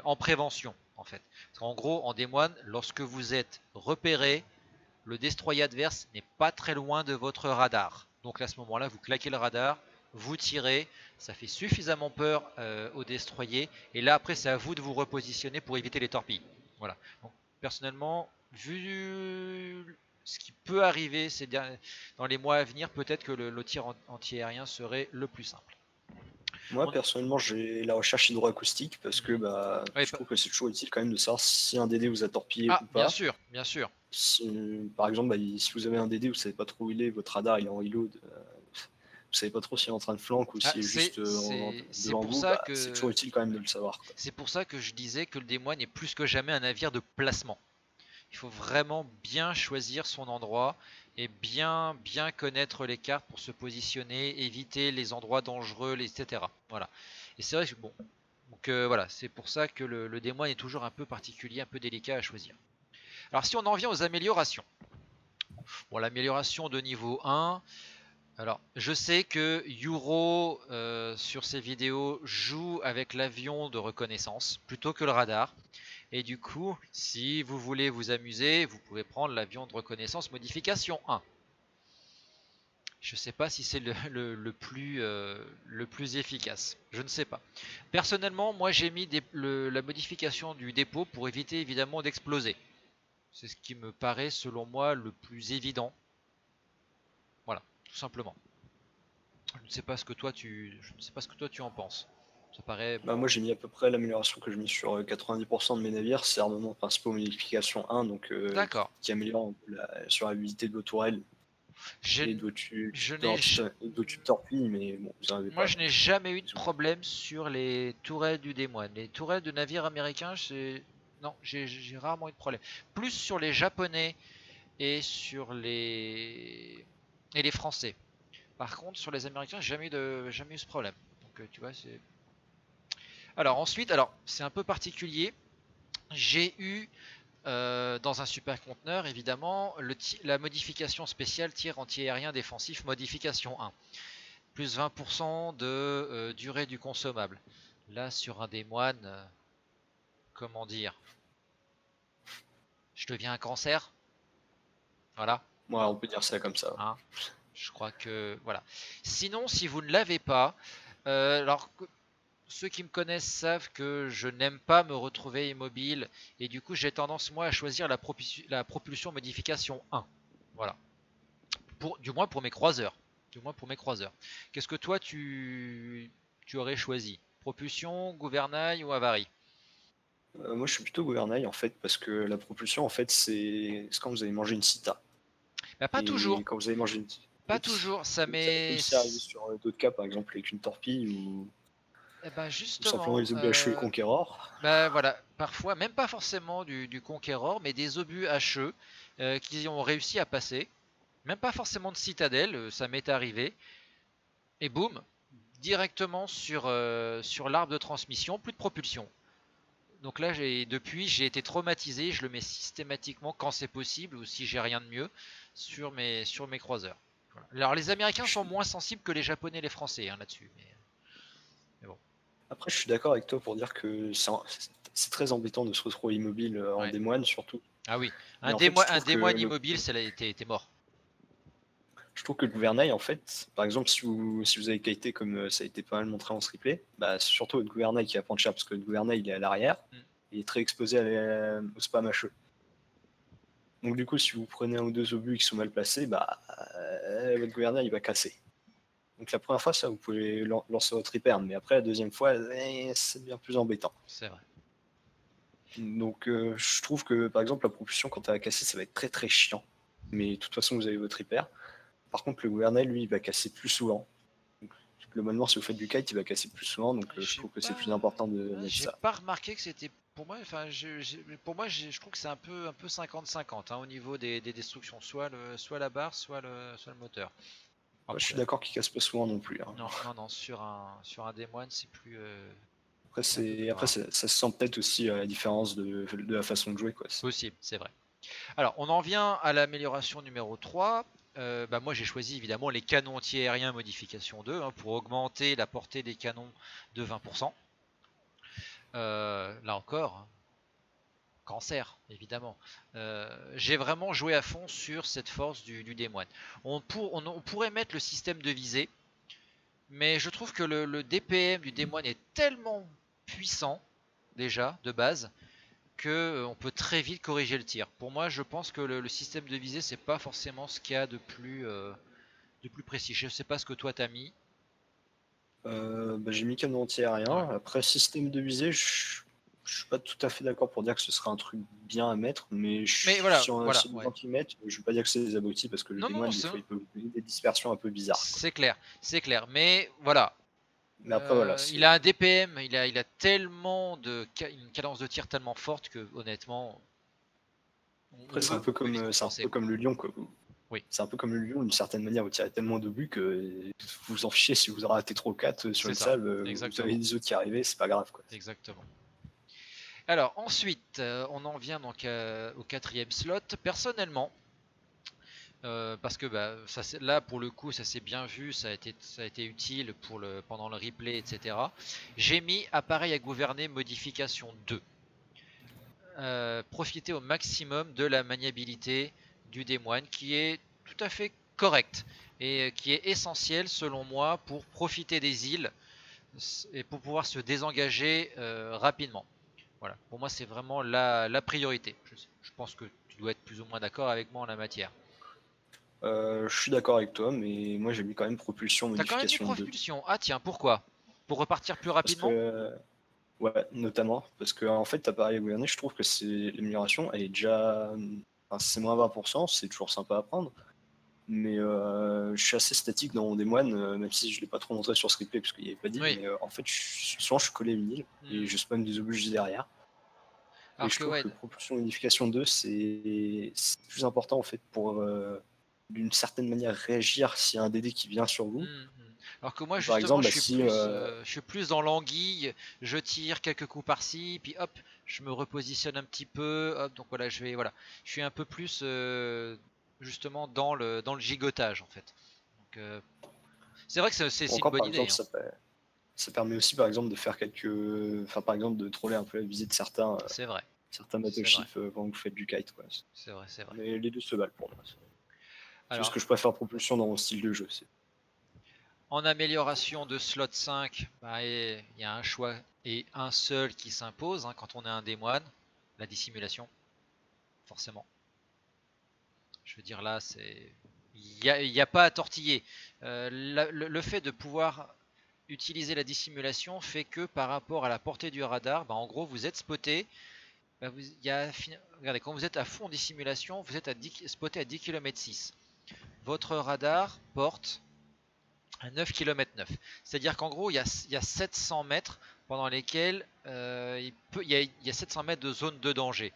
en prévention, en fait. Parce qu'en gros, en démoine, lorsque vous êtes repéré, le destroyer adverse n'est pas très loin de votre radar. Donc à ce moment-là, vous claquez le radar, vous tirez, ça fait suffisamment peur au destroyer, et là après c'est à vous de vous repositionner pour éviter les torpilles. Voilà. Donc, personnellement, vu ce qui peut arriver dans les mois à venir, peut-être que le tir anti-aérien serait le plus simple. Moi, On... personnellement, j'ai la recherche hydroacoustique parce que bah, Oui, je trouve que c'est toujours utile quand même de savoir si un DD vous a torpillé ah, ou bien pas. sûr, bien sûr. Par exemple, bah, si vous avez un DD, vous savez pas trop où il est, votre radar il est en reload, vous savez pas trop s'il est en train de flank ou Ah, s'il est juste c'est devant pour vous, ça bah, c'est toujours que utile quand même de le savoir, quoi. c'est pour ça que je disais que le démoine est plus que jamais un navire de placement. Il faut vraiment bien choisir son endroit et bien connaître les cartes pour se positionner, éviter les endroits dangereux, etc. Voilà. Et c'est vrai que bon, donc voilà, c'est pour ça que le démoine est toujours un peu particulier, un peu délicat à choisir. Alors si on en vient aux améliorations. Bon, l'amélioration de niveau 1, alors, je sais que Yuro, sur ses vidéos, joue avec l'avion de reconnaissance plutôt que le radar. Et du coup, si vous voulez vous amuser, vous pouvez prendre l'avion de reconnaissance modification 1. Je ne sais pas si c'est le plus efficace. Je ne sais pas. Personnellement, moi j'ai mis la modification du dépôt pour éviter évidemment d'exploser. C'est ce qui me paraît selon moi le plus évident. Voilà, tout simplement. Je ne sais pas ce que je ne sais pas ce que toi tu en penses. Ça paraît. Bah, moi j'ai mis à peu près l'amélioration que je mets sur 90% de mes navires, c'est armement principaux modification 1, donc D'accord. qui améliore un peu la survivabilité de vos tourelles Je, et de je n'ai, d'au-dessus de torpilles, mais bon, vous en avez moi, pas, je n'ai donc jamais eu de disons. problème sur les tourelles du démoine. Les tourelles de navires américains, non, j'ai rarement eu de problème. Plus sur les japonais et sur les français. Par contre, sur les américains, j'ai jamais eu ce problème. Donc, tu vois, c'est. Alors ensuite, c'est un peu particulier. J'ai eu dans un super conteneur, évidemment, la modification spéciale tir anti-aérien défensif modification 1. plus 20% de durée du consommable. Là, sur un des moines, comment dire, je deviens un cancer. Voilà. Ouais, on peut dire ça comme ça. Hein, je crois que voilà. Sinon, si vous ne l'avez pas, alors ceux qui me connaissent savent que je n'aime pas me retrouver immobile et du coup j'ai tendance moi à choisir la propulsion modification 1. Voilà. Du moins pour mes croiseurs. Du moins pour mes croiseurs. Qu'est-ce que toi tu aurais choisi? Propulsion, gouvernail ou avarie? Moi, je suis plutôt gouvernail en fait, parce que la propulsion, en fait, c'est quand vous avez mangé une cita. Bah, pas Et toujours. quand vous avez mangé une Pas toujours. Ça ça peut m'est. aussi arriver sur d'autres cas, par exemple avec une torpille Eh ben ou simplement justement, les obus hacheux et conquérants. bah voilà, parfois, même pas forcément du Conqueror, mais des obus hacheux qui ont réussi à passer. Même pas forcément de citadelle, ça m'est arrivé. Et boum, directement sur l'arbre de transmission, plus de propulsion. Donc là, depuis, j'ai été traumatisé, je le mets systématiquement quand c'est possible, ou si j'ai rien de mieux, sur mes croiseurs. Voilà. Alors les Américains sont moins sensibles que les Japonais et les Français hein, là-dessus. Mais bon, Après, je suis d'accord avec toi pour dire que c'est très embêtant de se retrouver immobile en ouais. démoine, surtout. Ah oui, Mais en fait, un démoine immobile, t'es mort. je trouve que le gouvernail, en fait, par exemple, si vous avez qualité comme ça a été pas mal montré en triplé, bah, c'est surtout votre gouvernail qui va prendre cher, parce que le gouvernail, il est à l'arrière, Mm. il est très exposé au spam hacheux. Donc du coup, si vous prenez un ou deux obus qui sont mal placés, bah, votre gouvernail, il va casser. Donc la première fois, ça, vous pouvez lancer votre hyper, mais après, la deuxième fois, c'est bien plus embêtant. C'est vrai. Donc je trouve que, par exemple, la propulsion, quand elle va casser, ça va être très très chiant. Mais de toute façon, vous avez votre hyper. Par contre, le gouvernail, lui, il va casser plus souvent. Donc, globalement, si vous faites du kite, il va casser plus souvent, donc je J'ai trouve que c'est pas, plus important de ouais, mettre j'ai ça. pas remarqué que c'était pour moi. Enfin, je trouve que c'est un peu 50-50 hein, au niveau des destructions, soit la barre, soit le moteur. Ouais, je suis Après, d'accord qu'il casse pas souvent non plus, hein. non, non, non, sur un démoine, c'est plus, Après, c'est un peu plus après rare. ça se sent peut-être aussi à la différence de la façon de jouer, quoi. Possible, c'est vrai. Alors, on en vient à l'amélioration numéro 3. Bah, moi, j'ai choisi évidemment les canons anti-aériens modification 2 hein, pour augmenter la portée des canons de 20%. Là encore, hein, cancer, évidemment. J'ai vraiment joué à fond sur cette force du démoine. On pourrait mettre le système de visée, mais je trouve que le DPM du démoine est tellement puissant, déjà, de base, que on peut très vite corriger le tir. Pour moi, je pense que le système de visée, c'est pas forcément ce qu'il y a de plus précis. Je sais pas ce que toi t'as mis. Bah, j'ai mis canon Ouais. anti-aérien. Après, système de visée, je suis pas tout à fait d'accord pour dire que ce serait un truc bien à mettre, mais Mais voilà, si voilà, les ouais. gens qui mettent, je vais pas dire que c'est des abrutis, parce que le Non, non, démoine, des fois, il peut vous donner des dispersions un peu bizarres, quoi. c'est clair, c'est clair. Mais voilà, Mais après, voilà, il a un DPM, il a tellement une cadence de tir tellement forte que honnêtement, après, on peut vite c'est un compenser peu quoi. comme le lion, quoi. Oui, C'est un peu comme le lion, d'une certaine manière, vous tirez tellement de buts que vous vous en fichez si vous ratez 3 ou 4 sur c'est une ça, salve, vous avez exactement, des autres qui arrivent, c'est pas grave, quoi. exactement. Alors ensuite, on en vient donc au quatrième slot. Personnellement, parce que bah, là pour le coup ça s'est bien vu, ça a été utile pendant le replay, etc. J'ai mis appareil à gouverner modification 2. Profiter au maximum de la maniabilité du démoine qui est tout à fait correcte et qui est essentielle selon moi pour profiter des îles et pour pouvoir se désengager rapidement. Voilà, pour moi c'est vraiment la priorité. Je pense que tu dois être plus ou moins d'accord avec moi en la matière. Je suis d'accord avec toi, mais moi j'ai mis quand même propulsion T'as quand même mis modification 2. propulsion. Ah tiens, pourquoi? Pour repartir plus Parce rapidement? que, ouais, notamment, parce que en fait, appareil à gouverner, je trouve que c'est l'amélioration, elle est déjà. Enfin, c'est moins 20%, c'est toujours sympa à prendre. Mais je suis assez statique dans mon démoine, même si je ne l'ai pas trop montré sur ce replay parce qu'il n'y avait pas d'île. Oui. Mais en fait, souvent je suis collé à une île et Hmm. je spawn des objets derrière. Et Alors je que trouve ouais. que propulsion modification 2, c'est plus important en fait pour d'une certaine manière réagir s'il y a un DD qui vient sur vous. Alors que moi Par justement exemple, bah, si je suis plus dans l'anguille, je tire quelques coups par-ci, puis hop, je me repositionne un petit peu, hop, donc voilà, je suis un peu plus justement dans le gigotage en fait. Donc, C'est vrai que c'est Ou une encore, bonne par idée, exemple, hein. ça permet aussi, par exemple, de faire enfin, par exemple, de troller un peu la visée de C'est vrai, certains c'est vrai, battleships quand vous faites du kite, quoi. c'est vrai, c'est vrai. Mais les deux se valent pour moi. C'est juste Alors, que je préfère propulsion dans mon style de jeu. en amélioration de slot 5, bah, il y a un choix et un seul qui s'impose, hein, quand on est un démoine, la dissimulation, forcément. Je veux dire là, il n'y a pas à tortiller. Le fait de pouvoir utiliser la dissimulation fait que par rapport à la portée du radar, bah, en gros vous êtes spoté. Bah, regardez, quand vous êtes à fond en dissimulation, vous êtes spoté à 10 km 6. Votre radar porte à 9 km 9. C'est-à-dire qu'en gros, il y a 700 mètres pendant lesquels il y a 700 mètres de zone de danger.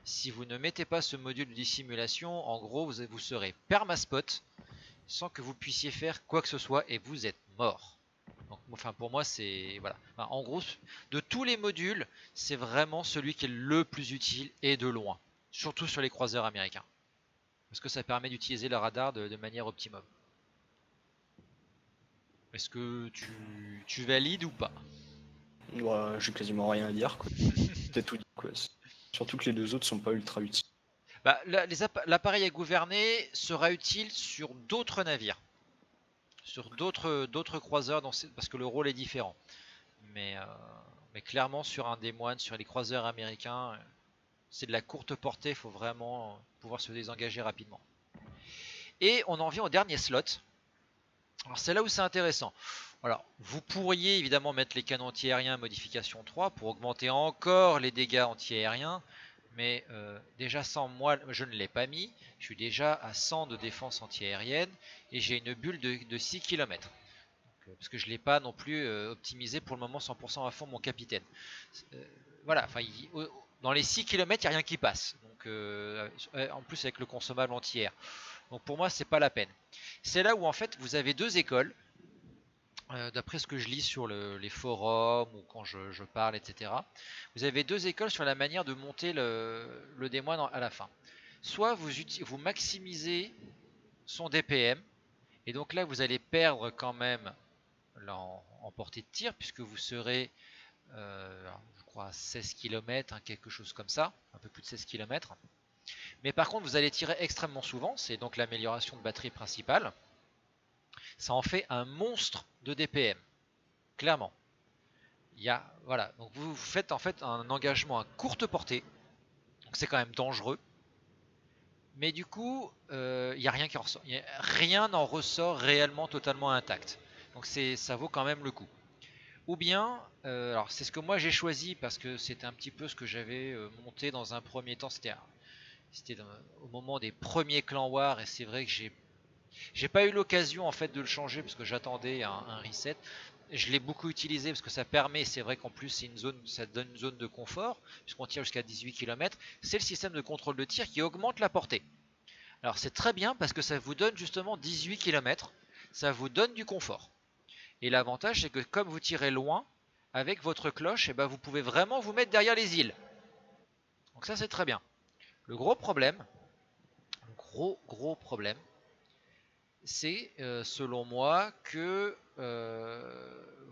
Si vous ne mettez pas ce module de dissimulation, en gros, vous serez permaspot sans que vous puissiez faire quoi que ce soit et vous êtes mort. Donc, enfin, pour moi, c'est voilà. Enfin, en gros, de tous les modules, c'est vraiment celui qui est le plus utile et de loin, surtout sur les croiseurs américains, parce que ça permet d'utiliser le radar de manière optimum. Est-ce que tu valides ou pas? Ouais, j'ai quasiment rien à dire, quoi. Peut-être tout dit, quoi. Surtout que les deux autres sont pas ultra utiles. Bah, l'appareil à gouverner sera utile sur d'autres navires, sur d'autres croiseurs, parce que le rôle est différent. Mais, euh, mais clairement, sur un démoine, sur les croiseurs américains, c'est de la courte portée, il faut vraiment pouvoir se désengager rapidement. Et on en vient au dernier slot. Alors c'est là où c'est intéressant. Alors, vous pourriez évidemment mettre les canons anti-aériens modification 3 pour augmenter encore les dégâts anti-aériens, mais déjà sans moi, je ne l'ai pas mis. Je suis déjà à 100 de défense anti-aérienne et j'ai une bulle de 6 km. Parce que je ne l'ai pas non plus optimisé pour le moment 100% à fond mon capitaine. Euh, voilà, enfin, dans les 6 km, il n'y a rien qui passe. Donc, en plus avec le consommable anti-air. Donc pour moi, c'est pas la peine. C'est là où en fait vous avez deux écoles. D'après ce que je lis sur les forums ou quand je parle, etc. Vous avez deux écoles sur la manière de monter le démoine à la fin. Soit vous maximisez son DPM, et donc là vous allez perdre quand même en portée de tir, puisque vous serez, je crois, à 16 km, hein, quelque chose comme ça, un peu plus de 16 km. Mais par contre, vous allez tirer extrêmement souvent, c'est donc l'amélioration de batterie principale. Ça en fait un monstre de DPM, clairement. Voilà, donc vous faites en fait un engagement à courte portée, donc c'est quand même dangereux. Mais du coup, y a rien qui ressort, rien n'en ressort réellement totalement intact. Donc ça vaut quand même le coup. Ou bien, alors c'est ce que moi j'ai choisi parce que c'était un petit peu ce que j'avais monté dans un premier temps. C'était au moment des premiers clans war et c'est vrai que j'ai pas eu l'occasion en fait de le changer parce que j'attendais un reset. Je l'ai beaucoup utilisé parce que ça permet, c'est vrai qu'en plus c'est une zone, ça donne une zone de confort puisqu'on tire jusqu'à 18 km. C'est le système de contrôle de tir qui augmente la portée. Alors c'est très bien parce que ça vous donne justement 18 km, ça vous donne du confort. Et l'avantage c'est que comme vous tirez loin, avec votre cloche, et ben vous pouvez vraiment vous mettre derrière les îles. Donc ça c'est très bien. Le gros problème, le gros problème, c'est selon moi que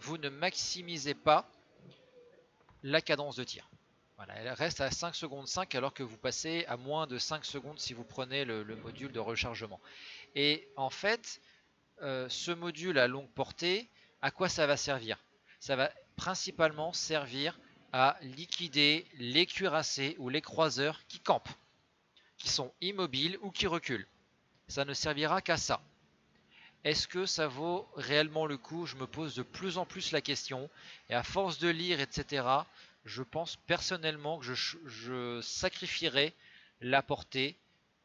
vous ne maximisez pas la cadence de tir. Voilà, elle reste à 5 secondes 5 alors que vous passez à moins de 5 secondes si vous prenez le module de rechargement. Et en fait, ce module à longue portée, à quoi ça va servir? Ça va principalement servir à liquider les cuirassés ou les croiseurs qui campent, qui sont immobiles ou qui reculent. Ça ne servira qu'à ça. Est-ce que ça vaut réellement le coup? Je me pose de plus en plus la question. Et à force de lire, etc., je pense personnellement que je sacrifierais la portée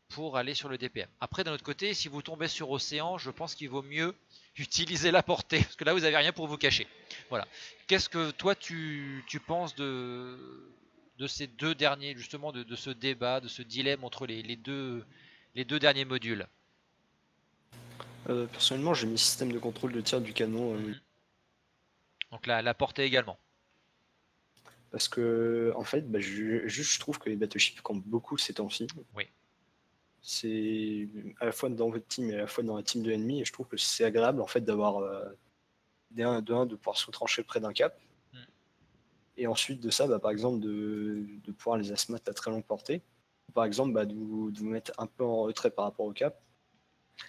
pour aller sur le DPM. Après, d'un autre côté, si vous tombez sur Océan, je pense qu'il vaut mieux utiliser la portée, parce que là, vous n'avez rien pour vous cacher. Voilà. Qu'est-ce que toi, tu penses de ces deux derniers, justement, de ce débat, de ce dilemme entre les deux derniers modules? Personnellement, j'ai mis système de contrôle de tir du canon. Mhm. Donc la portée également. Parce que, en fait, bah, je trouve que les battleships campent beaucoup ces temps-ci. Oui. c'est à la fois dans votre team et à la fois dans la team de l'ennemi, et je trouve que c'est agréable en fait d'avoir des 1 de 1 de pouvoir se retrancher près d'un cap. Mm. Et ensuite de ça, par exemple, de pouvoir les asmat à très longue portée. Par exemple, de vous mettre un peu en retrait par rapport au cap,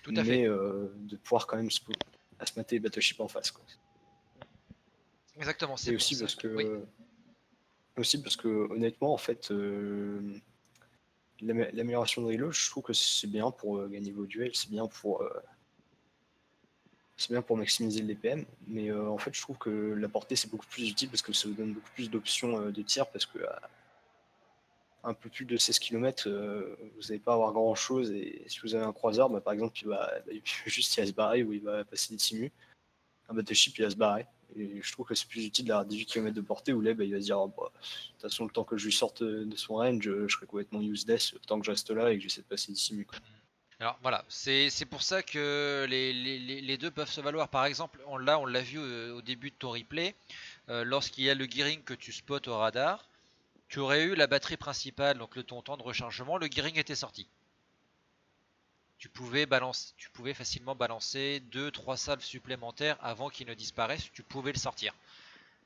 Tout à fait. mais de pouvoir quand même asmater les battleships en face, quoi. Exactement, c'est Et pour aussi ça parce que... Oui. que honnêtement, en fait, l'amélioration de reload, je trouve que c'est bien pour gagner vos duels, c'est bien pour maximiser le DPM, mais en fait, je trouve que la portée c'est beaucoup plus utile parce que ça vous donne beaucoup plus d'options de tir, parce que à un peu plus de 16 km, vous n'allez pas avoir grand chose, et si vous avez un croiseur, par exemple, il va juste il va se barrer ou il va passer des simus. Un battleship il va se barrer. Et je trouve que c'est plus utile d'avoir 18 km de portée où là il va se dire, oh, de toute façon, le temps que je lui sorte de son range, je serai complètement useless le temps que je reste là et que j'essaie de passer des simus, quoi. Alors voilà, c'est pour ça que les deux peuvent se valoir. Par exemple, on l'a vu au début de ton replay, lorsqu'il y a le gearing que tu spots au radar, tu aurais eu la batterie principale, donc ton temps de rechargement, le gearing était sorti. Tu pouvais facilement balancer 2-3 salves supplémentaires avant qu'il ne disparaisse, tu pouvais le sortir.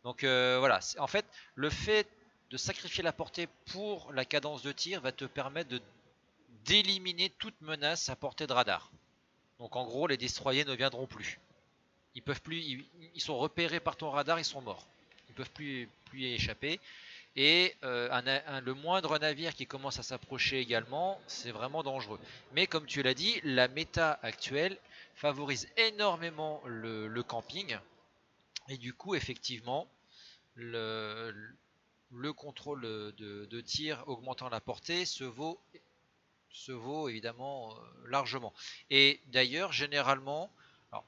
Donc voilà, en fait, le fait de sacrifier la portée pour la cadence de tir va te permettre d'éliminer toute menace à portée de radar. Donc en gros, les destroyers ne viendront plus. Ils peuvent plus, ils sont repérés par ton radar, ils sont morts. Ils peuvent plus y échapper. Et le moindre navire qui commence à s'approcher également, c'est vraiment dangereux. Mais comme tu l'as dit, la méta actuelle favorise énormément le camping. Et du coup, effectivement, le contrôle de tir augmentant la portée se vaut évidemment largement. Et d'ailleurs, généralement, alors,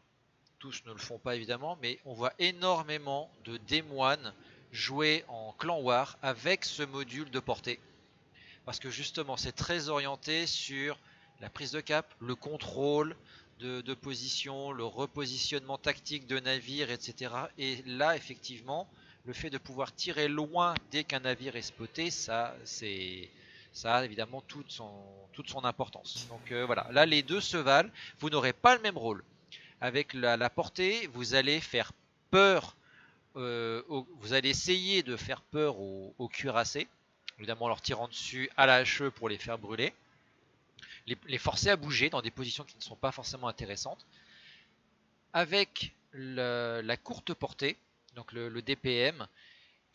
tous ne le font pas évidemment, mais on voit énormément de démoines jouer en clan war avec ce module de portée. Parce que justement, c'est très orienté sur la prise de cap, le contrôle de position, le repositionnement tactique de navire, etc. Et là, effectivement, le fait de pouvoir tirer loin dès qu'un navire est spoté, ça a évidemment toute son importance. Donc voilà, là les deux se valent. Vous n'aurez pas le même rôle. Avec la portée, vous allez faire peur, vous allez essayer de faire peur aux cuirassés, évidemment en leur tirant dessus à la HE pour les faire brûler, les forcer à bouger dans des positions qui ne sont pas forcément intéressantes. Avec la courte portée, donc le DPM,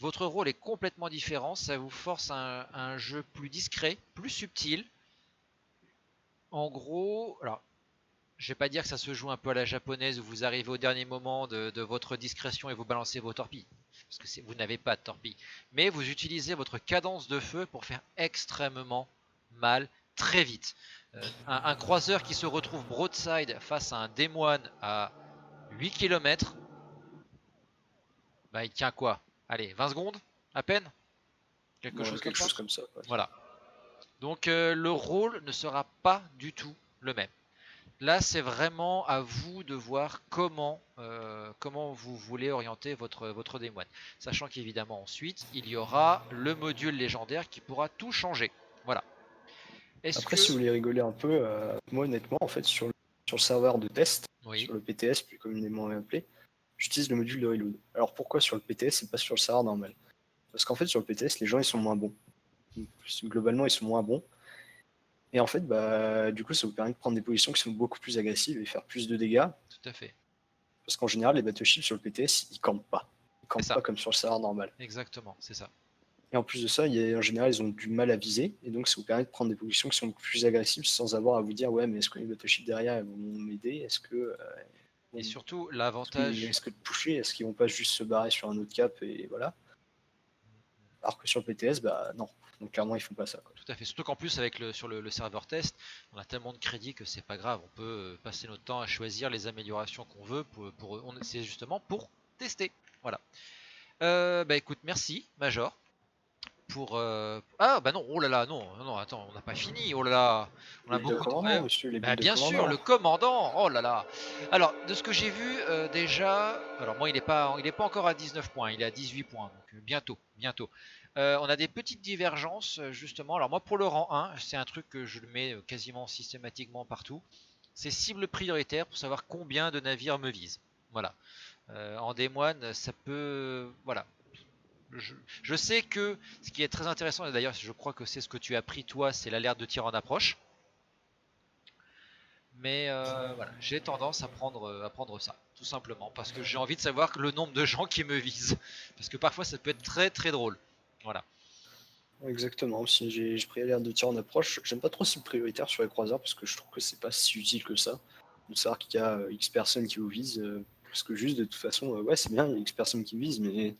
votre rôle est complètement différent, ça vous force à un jeu plus discret, plus subtil. En gros, alors je vais pas dire que ça se joue un peu à la japonaise où vous arrivez au dernier moment de votre discrétion et vous balancez vos torpilles, parce que vous n'avez pas de torpilles, mais vous utilisez votre cadence de feu pour faire extrêmement mal très vite. Un croiseur qui se retrouve broadside face à un démoine à 8 km, bah il tient quoi? Allez, 20 secondes à peine? Quelque chose comme Quelque ça? chose comme ça, quoi. Voilà. Donc le rôle ne sera pas du tout le même. Là, c'est vraiment à vous de voir comment vous voulez orienter votre démoine. Sachant qu'évidemment, ensuite, il y aura le module légendaire qui pourra tout changer. Voilà. Après, si vous voulez rigoler un peu, moi honnêtement, en fait, sur le serveur de test, Oui, sur le PTS plus communément appelé, j'utilise le module de reload. Alors pourquoi sur le PTS et pas sur le serveur normal? Parce qu'en fait, sur le PTS, les gens ils sont moins bons. Globalement, ils sont moins bons. Et en fait, du coup, ça vous permet de prendre des positions qui sont beaucoup plus agressives et faire plus de dégâts. tout à fait. Parce qu'en général, les battleships sur le PTS, ils campent pas. Ils C'est campent ça. pas comme sur le serveur normal. Exactement, c'est ça. Et en plus de ça, en général, ils ont du mal à viser. Et donc, ça vous permet de prendre des positions qui sont beaucoup plus agressives sans avoir à vous dire, ouais, mais est-ce que les battleships derrière vont m'aider? Est-ce que. Et surtout, l'avantage. Est-ce que de pusher? Est-ce qu'ils vont pas juste se barrer sur un autre cap et voilà? Alors que sur le PTS, non. Donc clairement, ils font pas ça, quoi. Tout à fait. Surtout qu'en plus, sur le serveur test, on a tellement de crédits que c'est pas grave. On peut passer notre temps à choisir les améliorations qu'on veut. C'est justement pour tester. Voilà. Bah écoute, merci, Major. Ah bah non, oh là là, non, attends, on n'a pas fini, oh là là, on a Les builds de beaucoup de... commandant, monsieur, les Bah builds de bien sûr, commandant. le commandant, oh là là. Alors, de ce que j'ai vu, déjà, alors moi il est pas encore à 19 points, il est à 18 points, donc bientôt. On a des petites divergences justement. Alors moi pour le rang 1, c'est un truc que je le mets quasiment systématiquement partout. C'est cible prioritaire pour savoir combien de navires me visent. Voilà. En démoine, ça peut... Voilà. Je sais que ce qui est très intéressant, et d'ailleurs je crois que c'est ce que tu as pris toi, c'est l'alerte de tir en approche. Mais voilà, j'ai tendance à prendre ça, tout simplement, parce que j'ai envie de savoir le nombre de gens qui me visent. Parce que parfois ça peut être très très drôle. Voilà. Exactement, si j'ai pris l'alerte de tir en approche, j'aime pas trop cible prioritaire sur les croiseurs parce que je trouve que c'est pas si utile que ça de savoir qu'il y a X personnes qui vous visent. Parce que juste de toute façon, ouais, c'est bien, il y a X personnes qui visent, mais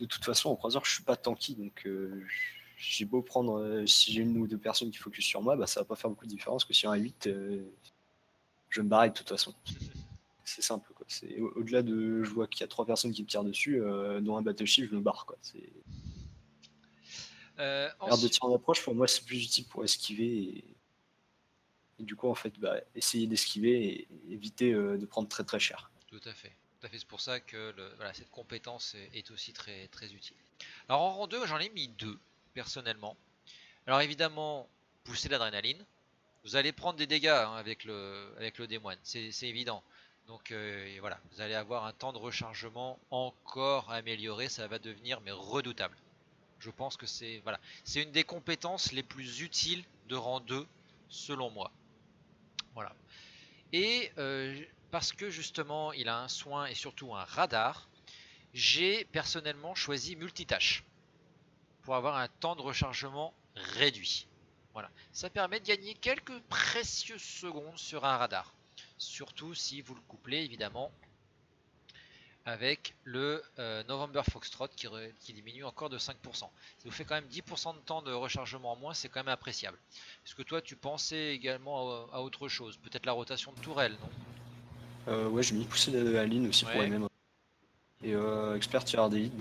de toute façon, en croiseur, je suis pas tanky, donc j'ai beau prendre, si j'ai une ou deux personnes qui focus sur moi, bah, ça va pas faire beaucoup de différence que sur un 8, je vais me barrer de toute façon. C'est simple, quoi. C'est au-delà de, je vois qu'il y a 3 personnes qui me tirent dessus, dont un battleship, je me barre, quoi. L'alerte de Ensuite, tir en approche, pour moi, c'est plus utile pour esquiver et du coup, en fait, bah, essayer d'esquiver et éviter de prendre très très cher. tout à fait. Tout à fait. C'est pour ça que voilà, cette compétence est aussi très, très utile. Alors en rang 2, j'en ai mis deux, personnellement. Alors évidemment, pousser l'adrénaline. Vous allez prendre des dégâts hein, avec le démoine, c'est évident. Donc voilà, vous allez avoir un temps de rechargement encore amélioré, ça va devenir mais redoutable. Je pense que c'est voilà, c'est une des compétences les plus utiles de rang 2 selon moi. Voilà. Et parce que justement il a un soin et surtout un radar, j'ai personnellement choisi multitâche pour avoir un temps de rechargement réduit. Voilà, ça permet de gagner quelques précieuses secondes sur un radar, surtout si vous le couplez évidemment avec le November Foxtrot qui diminue encore de 5%. Ça vous fait quand même 10% de temps de rechargement en moins, c'est quand même appréciable. Est-ce que toi tu pensais également à autre chose, peut-être la rotation de tourelle, non? Ouais, je m'y poussé la ligne aussi pour les Ouais. mêmes. Et expert tireur d'élite,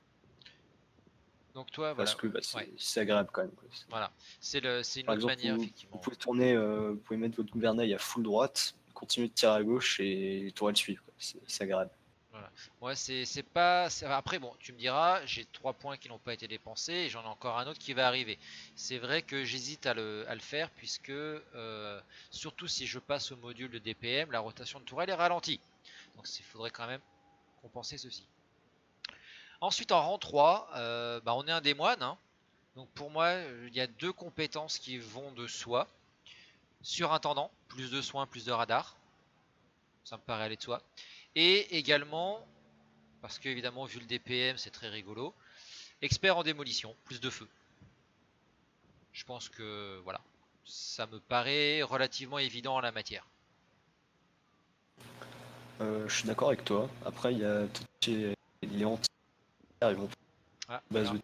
Donc toi parce voilà, que bah, ouais, c'est agréable quand même, quoi. voilà, c'est une Par autre exemple, manière vous effectivement. pouvez tourner, vous pouvez mettre votre gouvernail à full droite, continuer de tirer à gauche et les tourelles suivent, quoi. C'est agréable. Voilà. Ouais, c'est pas. Après, bon, tu me diras, j'ai 3 points qui n'ont pas été dépensés et j'en ai encore un autre qui va arriver. C'est vrai que j'hésite à le faire puisque, surtout si je passe au module de DPM, la rotation de tourelle est ralentie. Donc il faudrait quand même compenser ceci. Ensuite, en rang 3, bah, on est un des moines, hein. Donc pour moi, il y a deux compétences qui vont de soi. Surintendant, plus de soins, plus de radar. Ça me paraît aller de soi. Et également, parce que évidemment vu le DPM c'est très rigolo. Expert en démolition, plus de feu. Je pense que voilà, ça me paraît relativement évident en la matière. Je suis d'accord avec toi. Après, il y a tout les anti ils vont Ah, base alors. de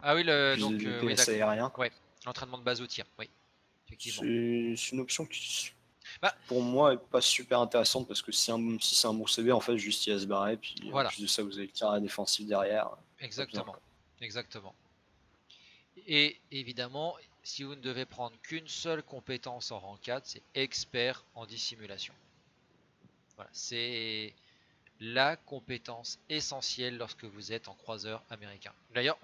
Ah oui, plus de oui, DPS d'accord. aérien, quoi. Ouais, l'entraînement de base au tir, oui, effectivement. C'est une option qui, Bah, pour moi, est pas super intéressante parce que si c'est un bon CB, en fait, juste il y a à se barrer. Puis en voilà, plus de ça, vous avez le tir à la défensive derrière. Pas besoin, exactement, quoi. exactement. Et évidemment, si vous ne devez prendre qu'une seule compétence en rang 4, c'est expert en dissimulation. Voilà, c'est la compétence essentielle lorsque vous êtes en croiseur américain. D'ailleurs,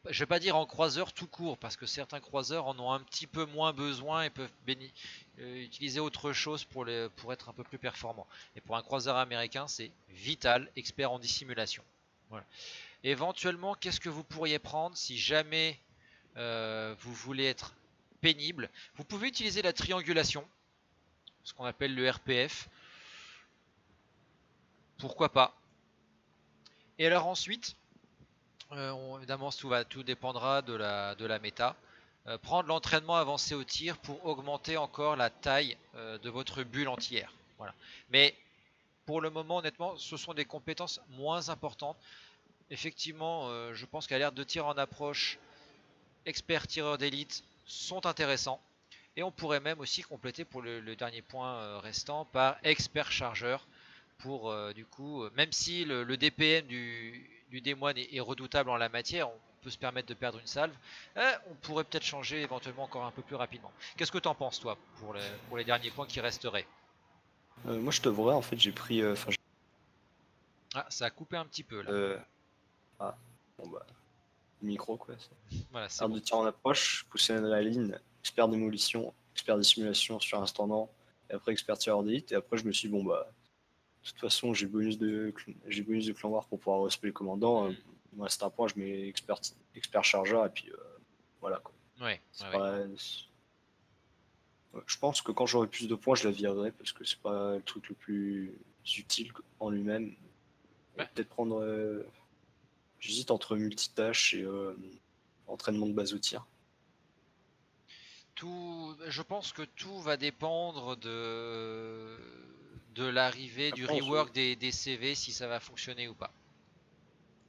je vais pas dire en croiseur tout court, parce que certains croiseurs en ont un petit peu moins besoin et peuvent utiliser autre chose pour être un peu plus performant. Et pour un croiseur américain, c'est vital, expert en dissimulation. Voilà. Éventuellement, qu'est-ce que vous pourriez prendre si jamais vous voulez être pénible? Vous pouvez utiliser la triangulation, ce qu'on appelle le RPF. Pourquoi pas? Et alors ensuite, évidemment, tout dépendra de la méta. Prendre l'entraînement avancé au tir pour augmenter encore la taille de votre bulle entière. Voilà. Mais pour le moment, honnêtement, ce sont des compétences moins importantes. Effectivement, je pense qu'à l'ère de tir en approche, expert tireur d'élite sont intéressants. Et on pourrait même aussi compléter pour le dernier point restant par expert chargeur pour du coup, même si le DPM du démoine est redoutable en la matière, on peut se permettre de perdre une salve, on pourrait peut-être changer éventuellement encore un peu plus rapidement. Qu'est-ce que tu en penses toi pour les derniers points qui resteraient? Moi, je te vois, en fait, j'ai pris. Ah, ça a coupé un petit peu là. Ah, bon, bah. micro quoi. Voilà, c'est Arme bon. de tir en approche, pousser l'adrénaline, expert démolition, expert dissimulation sur instant, et après expert tireur d'élite. Et après je me suis dit, bon bah, de toute façon j'ai bonus de clan war pour pouvoir respecter le commandant. Il me reste un point, je mets expert chargeur et puis voilà quoi. Ouais, C'est ouais, ouais. pas... Je pense que quand j'aurai plus de points, je la virerai parce que c'est pas le truc le plus utile en lui-même. Et Ouais. peut-être prendre. J'hésite entre multitâche et entraînement de base au tir. Je pense que tout va dépendre de l'arrivée, du Après, rework des CV, si ça va fonctionner ou pas.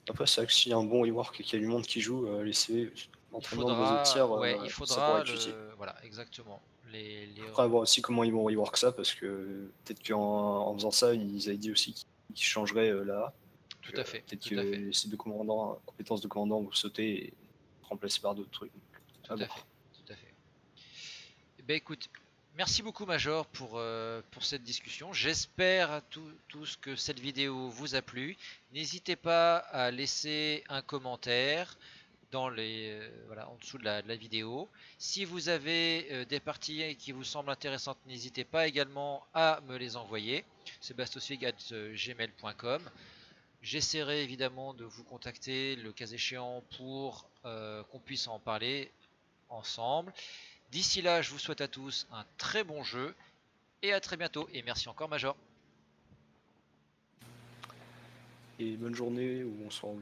Après c'est vrai que s'il y a un bon rework et qu'il y a du monde qui joue, les CV, Il entraînement de base au faudra, tir, ouais, il ça pourrait faudra être utile. voilà, exactement. Après, à voir aussi comment ils vont rework ça parce que peut-être qu'en faisant ça, ils avaient dit aussi qu'ils changeraient là. Tout à fait, Peut-être tout à fait, que ces deux commandants, compétences de commandant vont sauter et être remplacés par d'autres trucs. tout À à fait, voir. tout à fait. Eh ben écoute, merci beaucoup Major pour cette discussion. J'espère à tous que cette vidéo vous a plu. N'hésitez pas à laisser un commentaire voilà, en dessous de la vidéo. Si vous avez des parties qui vous semblent intéressantes, n'hésitez pas également à me les envoyer. sebastosfig@gmail.com. J'essaierai évidemment de vous contacter le cas échéant pour qu'on puisse en parler ensemble. D'ici là, je vous souhaite à tous un très bon jeu et à très bientôt. Et merci encore Major. Et bonne journée ou bonsoir.